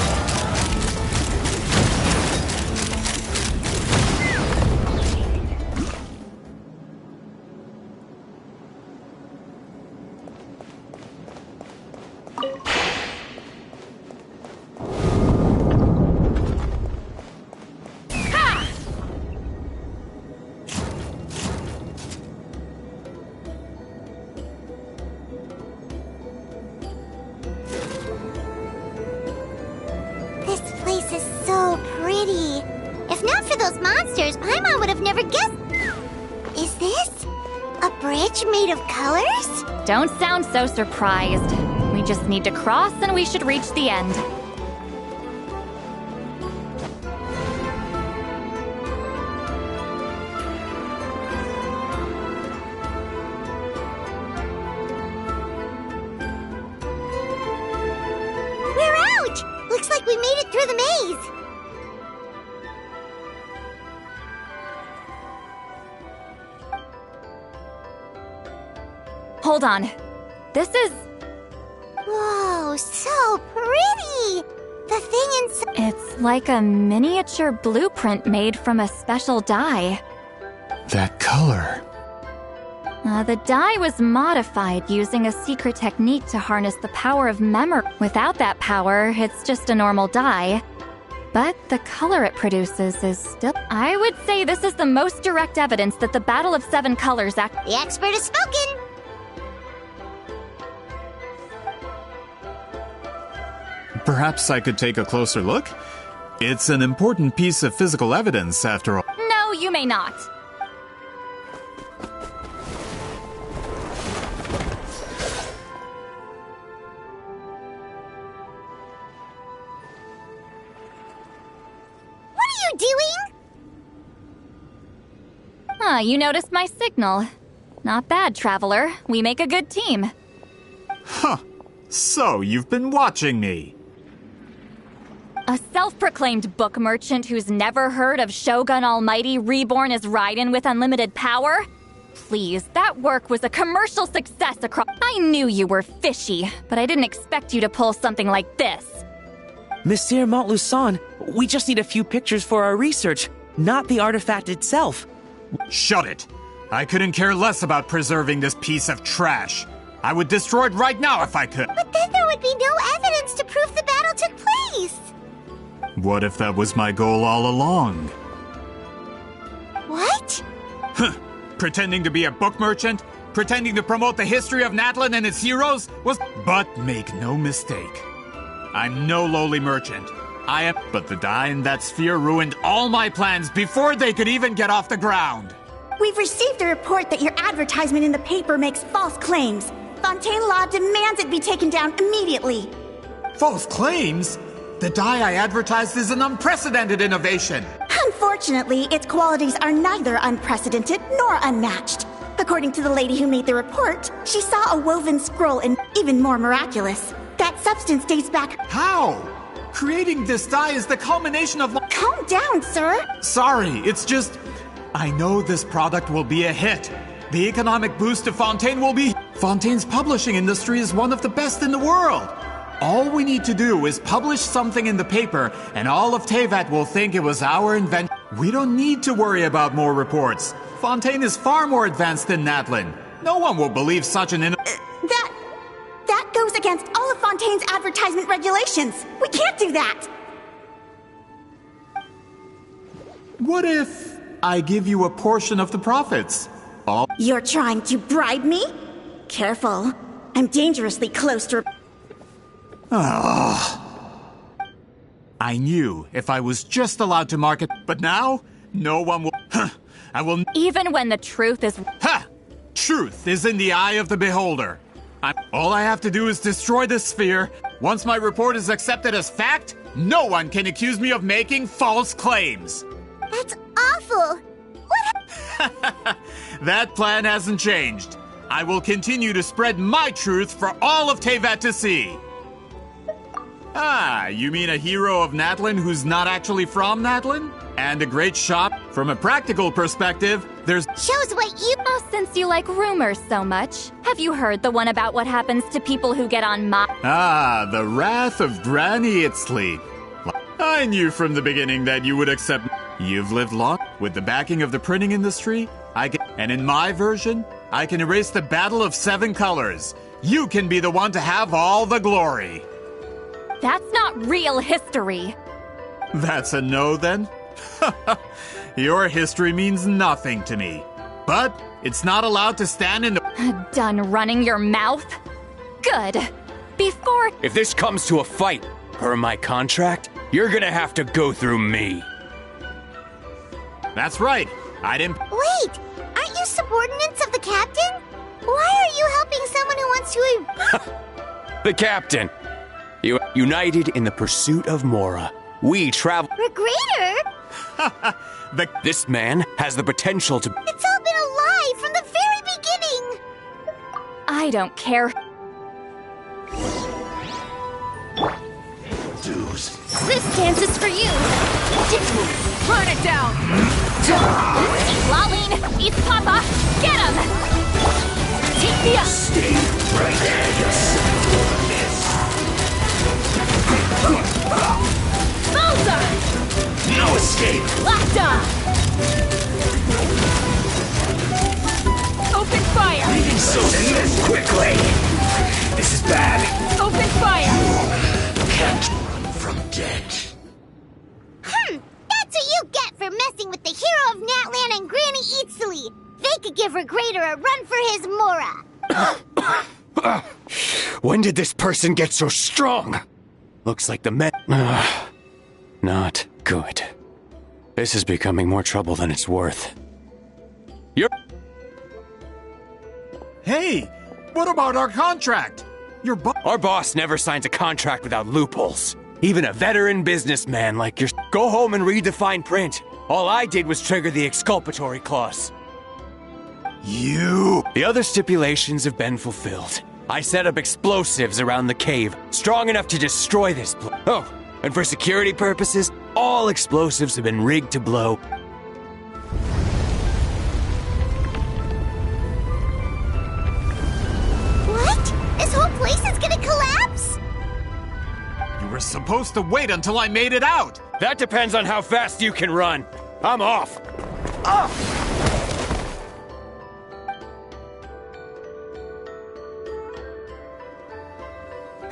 have never guessed. Is this a bridge made of colors? Don't sound so surprised. We just need to cross and we should reach the end. We're out! Looks like we made it through the maze. Hold on. This is... Whoa, so pretty! The thing inside... It's like a miniature blueprint made from a special dye. That color. The dye was modified using a secret technique to harness the power of memory. Without that power, it's just a normal dye. But the color it produces is still... I would say this is the most direct evidence that the Battle of Seven Colors The expert has spoken! Perhaps I could take a closer look? It's an important piece of physical evidence, after all. No, you may not. What are you doing? You noticed my signal. Not bad, Traveler. We make a good team. Huh. So, you've been watching me. A self-proclaimed book merchant who's never heard of Shogun Almighty reborn as Raiden with unlimited power? Please, that work was a commercial success across... I knew you were fishy, but I didn't expect you to pull something like this. Monsieur Montluçon, we just need a few pictures for our research, not the artifact itself. Shut it! I couldn't care less about preserving this piece of trash. I would destroy it right now if I could. But then there would be no evidence to prove the battle took place. What if that was my goal all along? What? Huh. Pretending to be a book merchant? Pretending to promote the history of Natlan and its heroes was... But make no mistake. I'm no lowly merchant. I am... But the dye in that sphere ruined all my plans before they could even get off the ground. We've received a report that your advertisement in the paper makes false claims. Fontaine Law demands it be taken down immediately. False claims? The dye I advertised is an unprecedented innovation. Unfortunately, its qualities are neither unprecedented nor unmatched. According to the lady who made the report, she saw a woven scroll and even more miraculous. That substance dates back... How? Creating this dye is the culmination of... Calm down, sir. Sorry, it's just... I know this product will be a hit. The economic boost to Fontaine will be... Fontaine's publishing industry is one of the best in the world. All we need to do is publish something in the paper, and all of Teyvat will think it was our invention. We don't need to worry about more reports. Fontaine is far more advanced than Natlan. No one will believe such an... That goes against all of Fontaine's advertisement regulations. We can't do that. What if I give you a portion of the profits? You're trying to bribe me? Careful. I'm dangerously close to... I knew if I was just allowed to market, but now, no one will... I will... Even when the truth is... Truth is in the eye of the beholder. All I have to do is destroy this sphere. Once my report is accepted as fact, no one can accuse me of making false claims. That's awful. That plan hasn't changed. I will continue to spread my truth for all of Teyvat to see. You mean a hero of Natlan who's not actually from Natlan? And a great shot? From a practical perspective, there's... Shows what you... since you like rumors so much, have you heard the one about what happens to people who get on the wrath of Granny Itzli. I knew from the beginning that you would accept... You've lived long. With the backing of the printing industry, and in my version, I can erase the Battle of Seven Colors. You can be the one to have all the glory. That's not real history. That's a no, then? Your history means nothing to me. But it's not allowed to stand in the... Done running your mouth? Good. Before... If this comes to a fight, per my contract, you're gonna have to go through me. That's right. I didn't... Wait! Aren't you subordinates of the captain? Why are you helping someone who wants to... The captain! You united in the pursuit of Mora. We travel... Regrader? This man has the potential to... It's all been a lie from the very beginning! I don't care. Dues. This dance is for you! Burn it down! Laline! East Papa! Get him! Take the... Stay right there, you son of a miss. Bullseye! No escape! Locked on! Open fire! Leaving so this quickly! This is bad! Open fire! Can't run from dead. That's what you get for messing with the hero of Natlan and Granny Itzali! They could give Regrader a run for his Mora! When did this person get so strong? Looks like the men... Not good. This is becoming more trouble than it's worth. Hey! What about our contract? Our boss never signs a contract without loopholes. Even a veteran businessman like yours. Go home and read the fine print. All I did was trigger the exculpatory clause. The other stipulations have been fulfilled. I set up explosives around the cave, strong enough to destroy this place. Oh, and for security purposes, all explosives have been rigged to blow. What? This whole place is gonna collapse? You were supposed to wait until I made it out! That depends on how fast you can run. I'm off.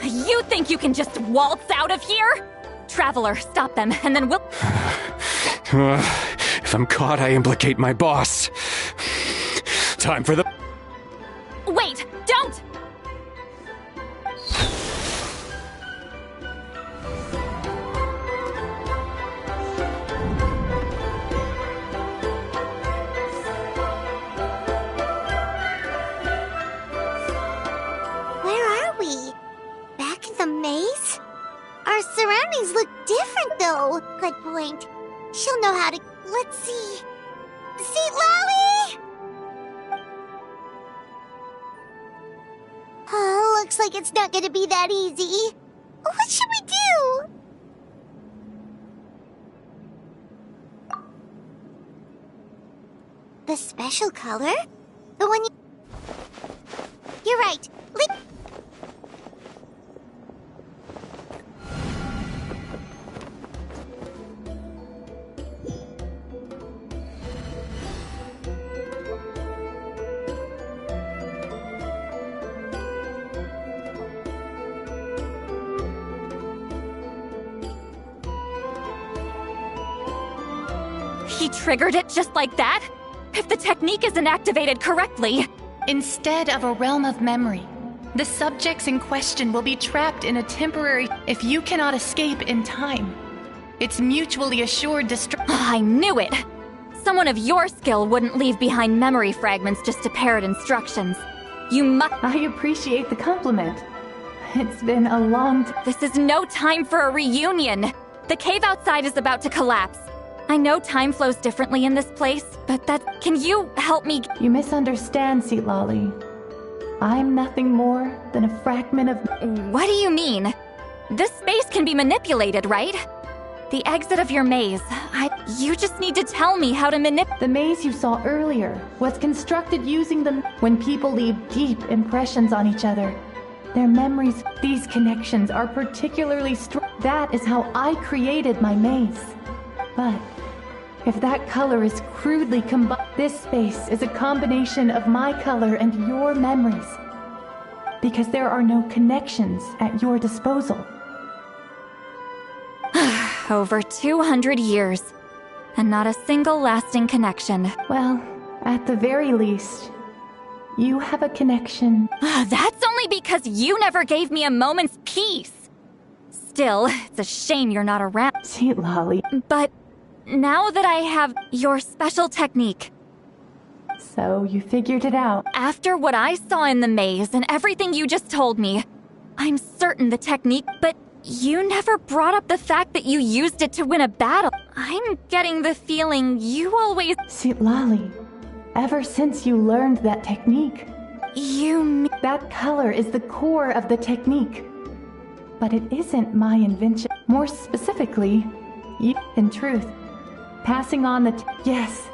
You think you can just waltz out of here? Traveler, stop them, and then we'll... If I'm caught, I implicate my boss. Time for the... Wait, don't! Where are we? Back in the maze? Our surroundings look different, though. Good point. She'll know how to... Let's see... Citlali! Looks like it's not gonna be that easy. What should we do? The special color? The one you... You're right. He triggered it just like that? If the technique isn't activated correctly... Instead of a realm of memory, the subjects in question will be trapped in a temporary... If you cannot escape in time, it's mutually assured destruction. I knew it! Someone of your skill wouldn't leave behind memory fragments just to parrot instructions. You must... I appreciate the compliment. It's been a long time. This is no time for a reunion! The cave outside is about to collapse. I know time flows differently in this place, but that... Can you help me? You misunderstand, Citlali. I'm nothing more than a fragment of... What do you mean? This space can be manipulated, right? The exit of your maze. You just need to tell me how to manipulate... The maze you saw earlier was constructed using them when people leave deep impressions on each other. Their memories... These connections are particularly strong. That is how I created my maze. But... if that color is crudely combined, this space is a combination of my color and your memories. Because there are no connections at your disposal. Over 200 years, and not a single lasting connection. Well, at the very least, you have a connection. That's only because you never gave me a moment's peace. Still, it's a shame you're not around. Citlali. But... now that I have your special technique. So you figured it out. After what I saw in the maze and everything you just told me, I'm certain the technique, but you never brought up the fact that you used it to win a battle. I'm getting the feeling you always... Citlali, ever since you learned that technique, that color is the core of the technique. But it isn't my invention. More specifically, in truth, passing on the... Yes,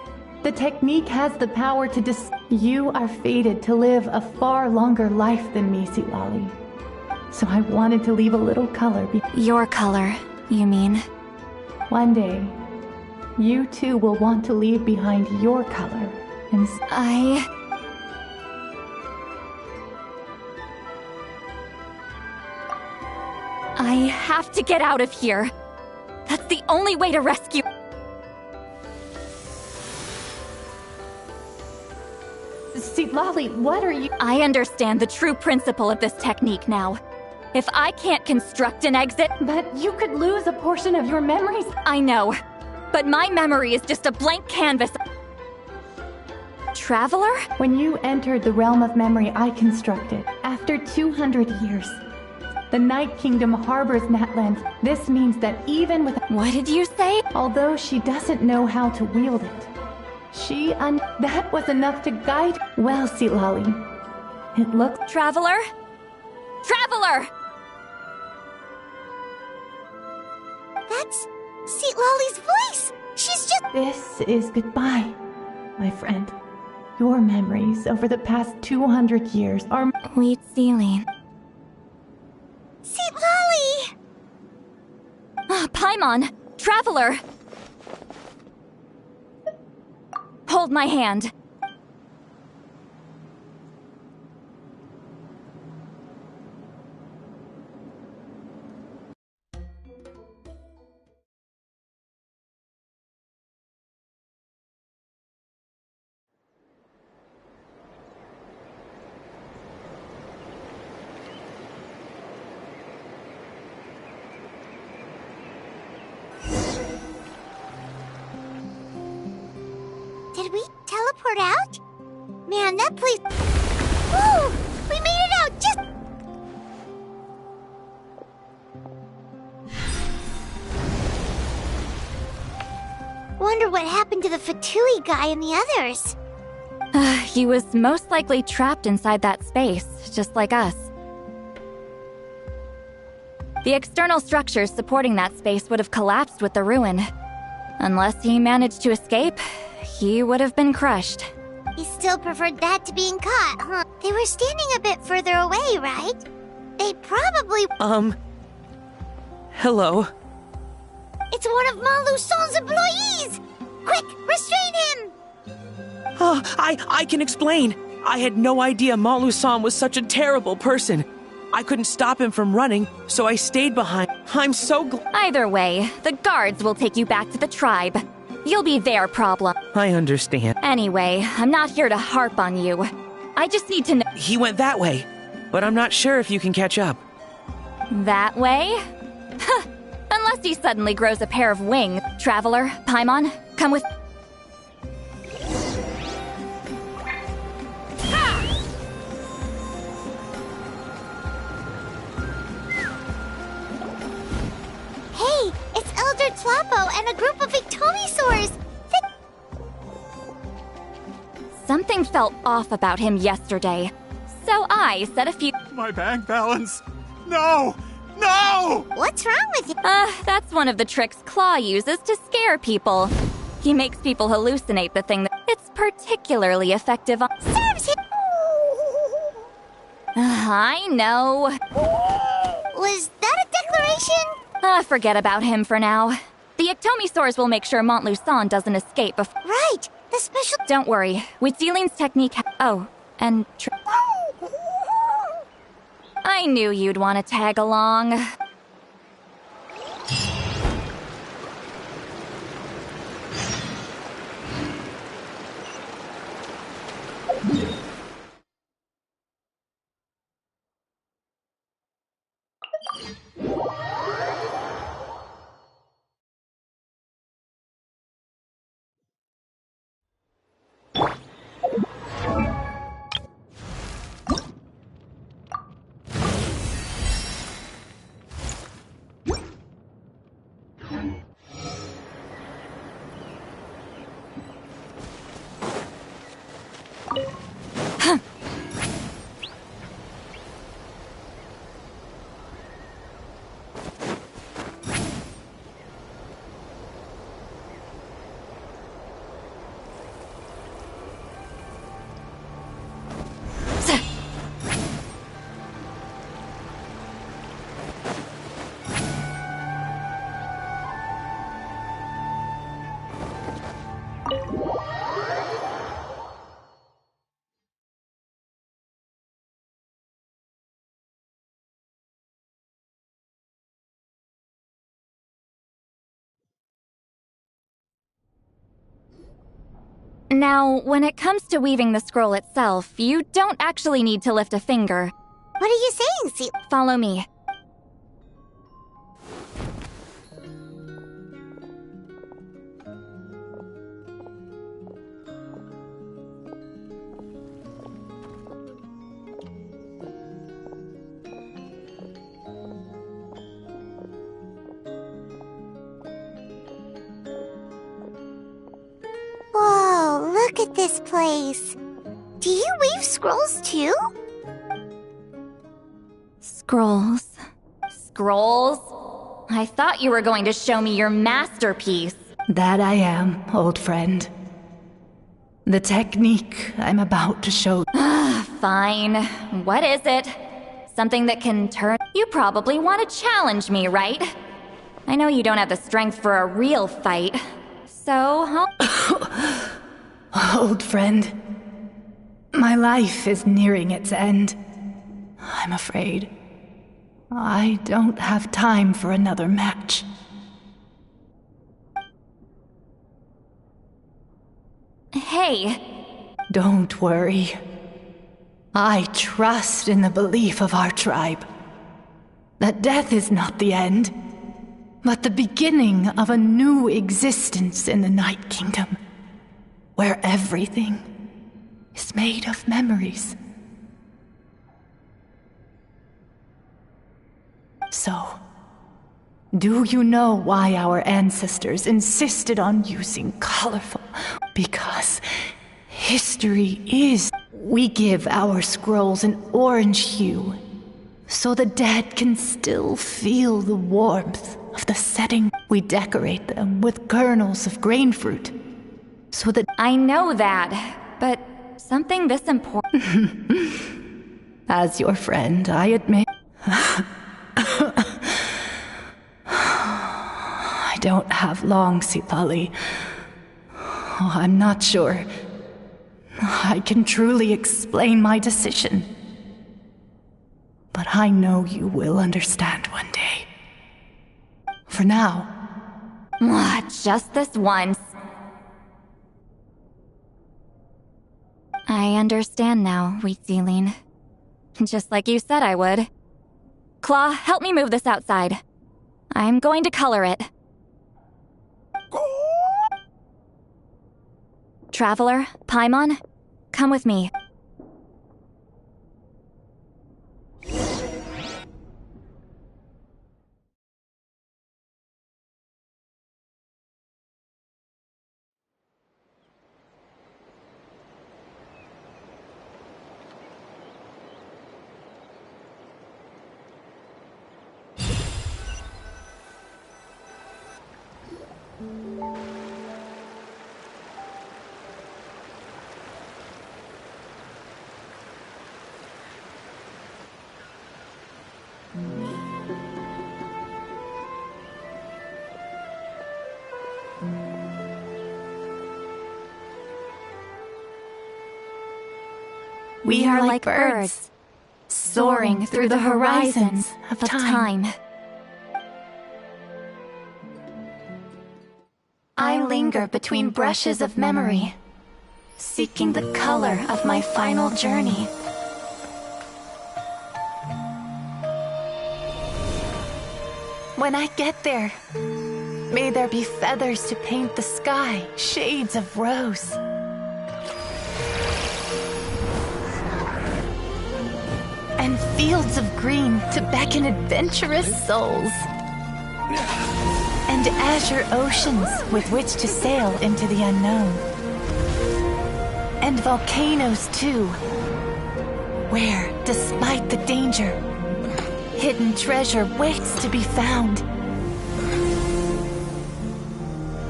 the technique has the power to You are fated to live a far longer life than me, Citlali. So I wanted to leave a little color Your color, you mean? One day, you too will want to leave behind your color. And I have to get out of here. That's the only way to rescue... Citlali, what are you... I understand the true principle of this technique now. If I can't construct an exit... But you could lose a portion of your memories. I know, but my memory is just a blank canvas. Traveler? When you entered the realm of memory I constructed, after 200 years, the Night Kingdom harbors Natlan. This means that even with... What did you say? Although she doesn't know how to wield it, that was enough to guide... Well, Citlali, it looks... Traveler? Traveler! That's Citlali's voice! She's just... This is goodbye, my friend. Your memories over the past 200 years are... Wheatsealing. Citlali! Paimon! Traveler! Hold my hand. Did we teleport out? Man, that place... Woo! We made it out just... Wonder what happened to the Fatui guy and the others. He was most likely trapped inside that space, just like us. The external structures supporting that space would have collapsed with the ruin. Unless he managed to escape, he would have been crushed. He still preferred that to being caught, huh? They were standing a bit further away, right? They probably... Hello? It's one of Maluson's employees! Quick, restrain him! Oh, I can explain. I had no idea Malusan was such a terrible person. I couldn't stop him from running, so I stayed behind. I'm so glad. Either way, the guards will take you back to the tribe. You'll be their problem. I understand. Anyway, I'm not here to harp on you. I just need to know... He went that way, but I'm not sure if you can catch up. That way? Huh. Unless he suddenly grows a pair of wings. Traveler, Paimon, come with... Hey, it's Elder Tlapo and a group of Victomisaurs! Something felt off about him yesterday, so I said a few... My bank balance! No! No! What's wrong with you? That's one of the tricks Claw uses to scare people. He makes people hallucinate the thing that... It's particularly effective on... Serves him! I know. Was that a declaration? Forget about him for now. The Ectomisaurs will make sure Montluçon doesn't escape before... Right! The special... Don't worry. Wheatsealing's technique Oh, and... I knew you'd want to tag along. Now, when it comes to weaving the scroll itself, you don't actually need to lift a finger. What are you saying, Follow me. Whoa, look at this place. Do you weave scrolls too? Scrolls. Scrolls? I thought you were going to show me your masterpiece. That I am, old friend. The technique I'm about to show. Fine. What is it? Something that can turn. You probably want to challenge me, right? I know you don't have the strength for a real fight. So, Old friend, my life is nearing its end. I'm afraid I don't have time for another match. Hey. Don't worry. I trust in the belief of our tribe that death is not the end, but the beginning of a new existence in the Night Kingdom, where everything is made of memories. So, do you know why our ancestors insisted on using colorful? Because history is. We give our scrolls an orange hue, so the dead can still feel the warmth of the setting. We decorate them with kernels of grain fruit, so that— I know that, but something this important— As your friend, I admit— I don't have long, Citlali. Oh, I'm not sure I can truly explain my decision. But I know you will understand one day. For now. Just this once. I understand now, Wheatsealing. Just like you said I would. Claw, help me move this outside. I'm going to color it. Traveler, Paimon, come with me. We are like birds, soaring through the horizons of time. I linger between brushes of memory, seeking the color of my final journey. When I get there, may there be feathers to paint the sky, shades of rose. And fields of green to beckon adventurous souls. And azure oceans with which to sail into the unknown. And volcanoes too, where, despite the danger, hidden treasure waits to be found.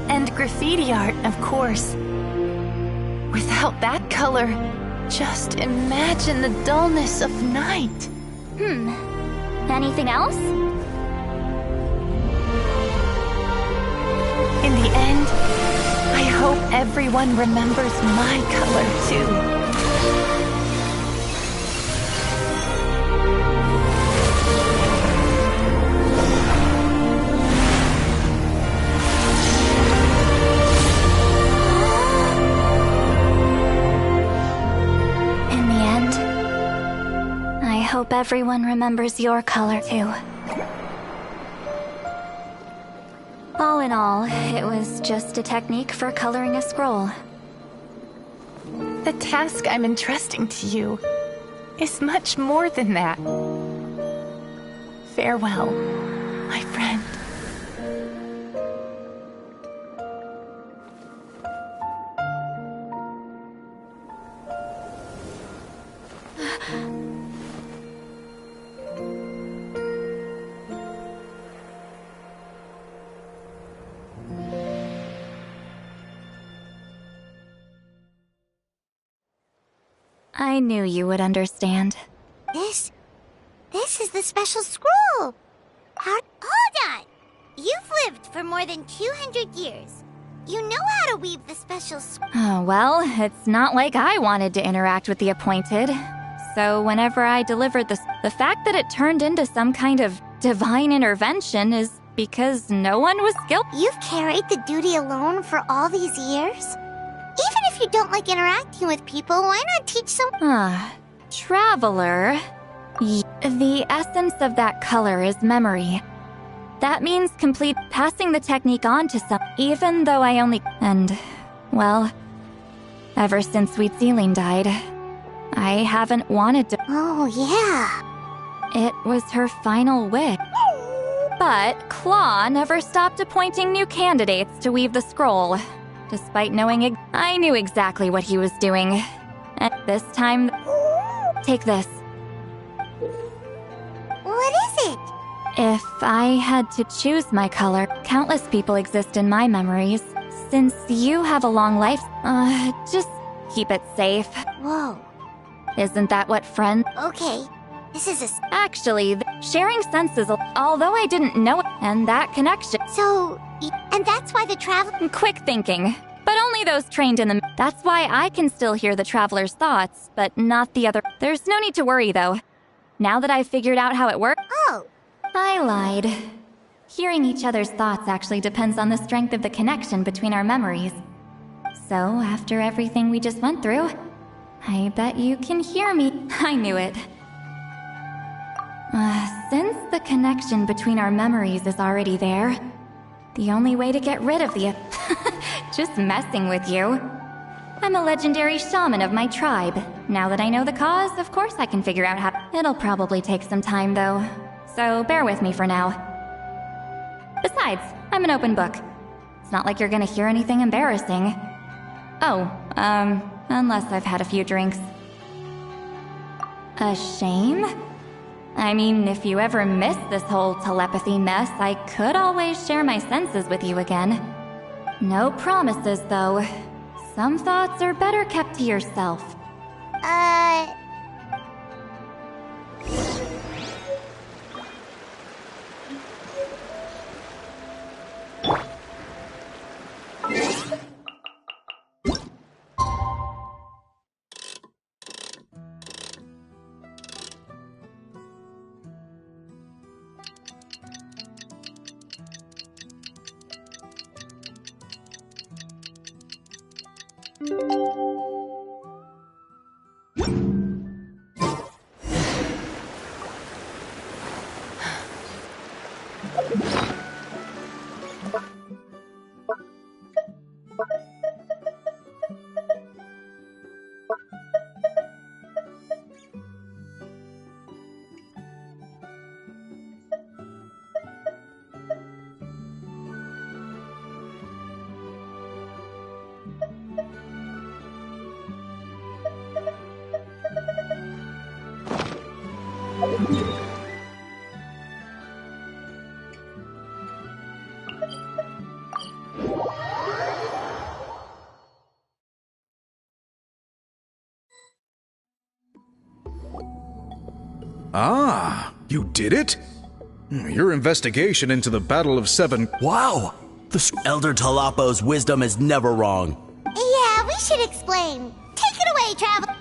And graffiti art, of course. Without that color, just imagine the dullness of night. Anything else? In the end, I hope everyone remembers my color too. hope everyone remembers your color too. All in all, it was just a technique for coloring a scroll. The task I'm entrusting to you is much more than that. Farewell, my friend. I knew you would understand. This is the special scroll. Hold on. You've lived for more than 200 years. You know how to weave the special scroll. Oh, well, it's not like I wanted to interact with the appointed. So whenever I delivered the fact that it turned into some kind of divine intervention is because no one was skilled. You've carried the duty alone for all these years? Even if you don't like interacting with people, why not teach some— Traveler. The essence of that color is memory. That means passing the technique on to some, even though I only— And, well, ever since Sweet Celine died, I haven't wanted to— Oh, yeah. It was her final wish. But Claw never stopped appointing new candidates to weave the scroll, despite knowing I knew exactly what he was doing. And this time— Take this. What is it? If I had to choose my color, countless people exist in my memories. Since you have a long life, just keep it safe. Whoa. Isn't that what friends— Okay, this is Actually, sharing senses, although I didn't know it, and that connection— So, and that's why the travel— Quick thinking. But only those trained in the— That's why I can still hear the traveler's thoughts, but not the other— There's no need to worry, though. Now that I've figured out how it works— Oh. I lied. Hearing each other's thoughts actually depends on the strength of the connection between our memories. So, after everything we just went through, I bet you can hear me. I knew it. Since the connection between our memories is already there, the only way to get rid of the— Just messing with you. I'm a legendary shaman of my tribe. Now that I know the cause, of course I can figure out how— It'll probably take some time, though. So bear with me for now. Besides, I'm an open book. It's not like you're gonna hear anything embarrassing. Oh, unless I've had a few drinks. A shame? I mean, if you ever miss this whole telepathy mess, I could always share my senses with you again. No promises, though. Some thoughts are better kept to yourself. Ah, you did it? Your investigation into the Battle of Seven— Wow! Elder Talapo's wisdom is never wrong. Yeah, we should explain. Take it away, Travel.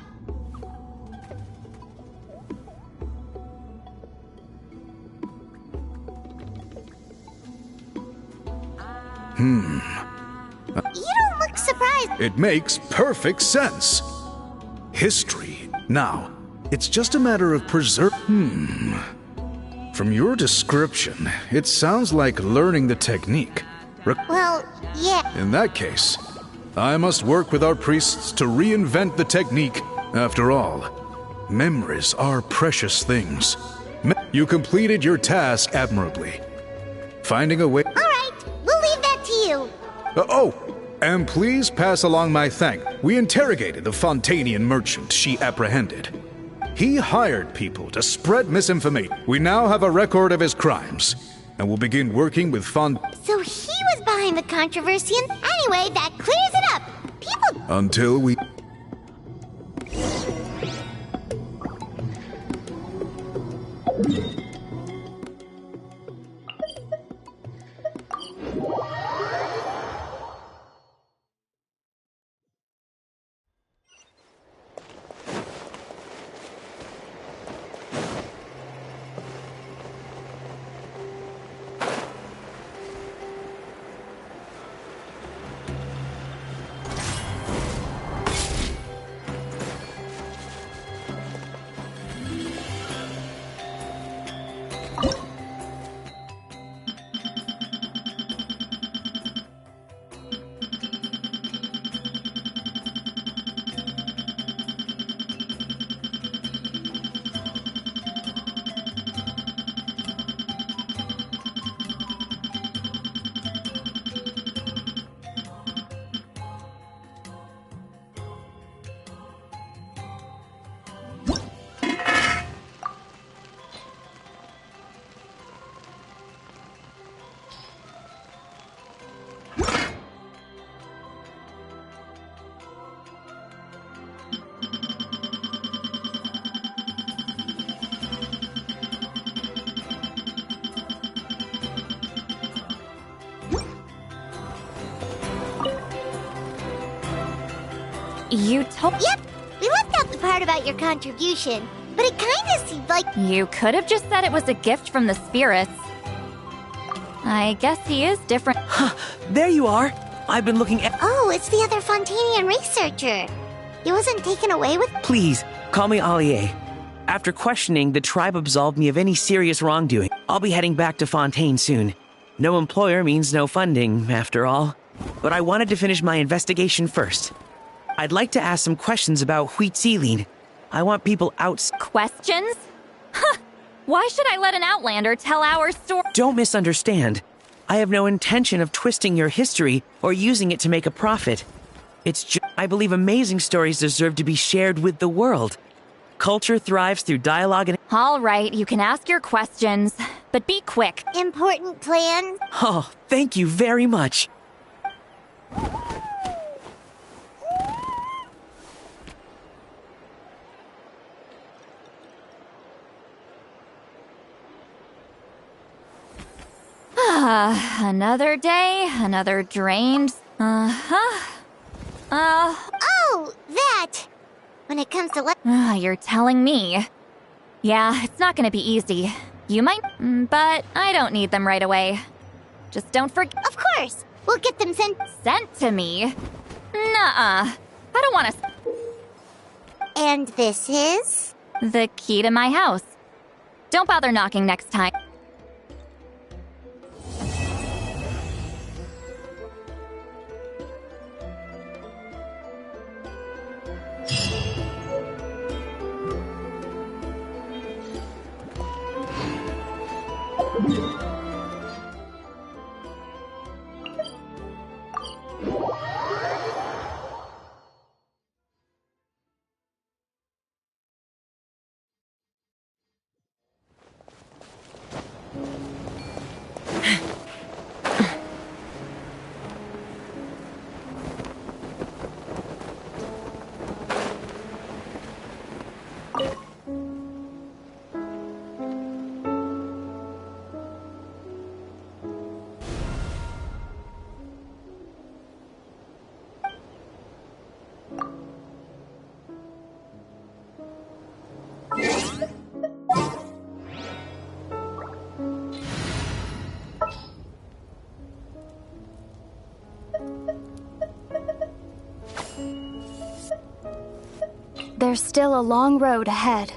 You don't look surprised. It makes perfect sense. History. Now, It's just a matter of From your description, it sounds like learning the technique. Well, yeah. In that case, I must work with our priests to reinvent the technique. After all, memories are precious things. You completed your task admirably. Finding a way... All right, we'll leave that to you. And please pass along my thanks. We interrogated the Fontanian merchant she apprehended. He hired people to spread misinformation. We now have a record of his crimes, and will begin working with So he was behind the controversy, and anyway, that clears it up. People... Until we... You told... Yep, we left out the part about your contribution, but it kinda seemed like... You could have just said it was a gift from the spirits. I guess he is different. There you are! I've been looking at... Oh, it's the other Fontanian researcher. He wasn't taken away with... Please, call me Allier. After questioning, the tribe absolved me of any serious wrongdoing. I'll be heading back to Fontaine soon. No employer means no funding, after all. But I wanted to finish my investigation first. I'd like to ask some questions about Citlali. I want people out... Questions? Huh! Why should I let an Outlander tell our story? Don't misunderstand. I have no intention of twisting your history or using it to make a profit. It's just... I believe amazing stories deserve to be shared with the world. Culture thrives through dialogue and... All right, you can ask your questions, but be quick. Important plan? Oh, thank you very much. Another day, another drained... Oh, that! When it comes to you're telling me. Yeah, it's not gonna be easy. You might, but I don't need them right away. Just don't forget... Of course! We'll get them sent... Sent to me? Nuh-uh. I don't want to... And this is? The key to my house. Don't bother knocking next time. There's still a long road ahead.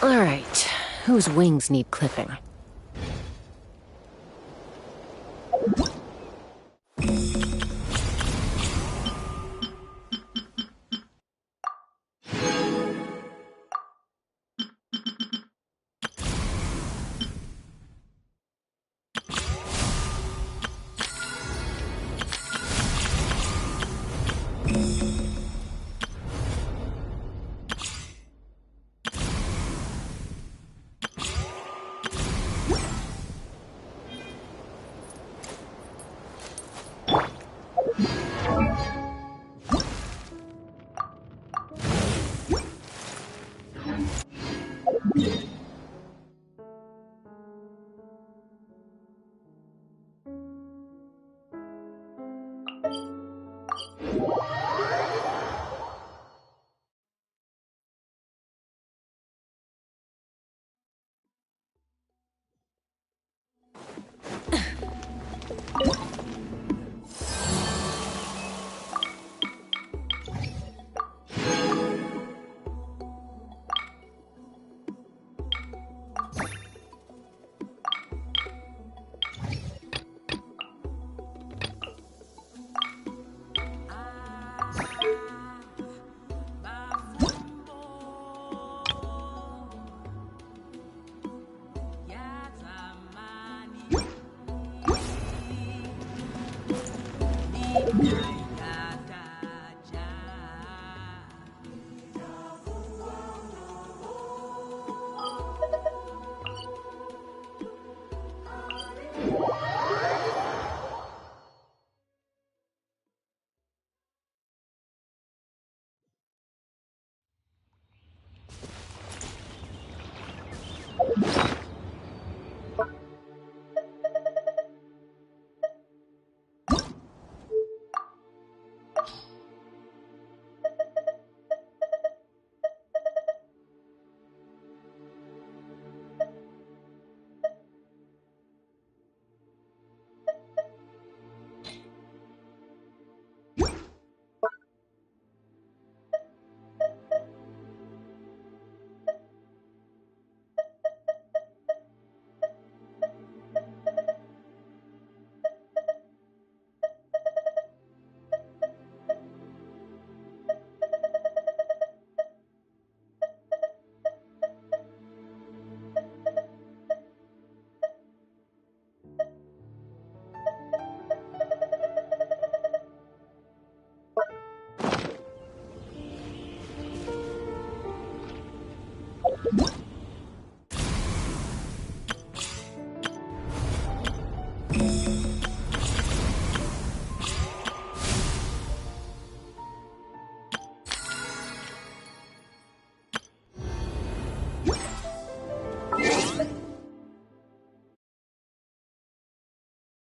Alright, whose wings need clipping?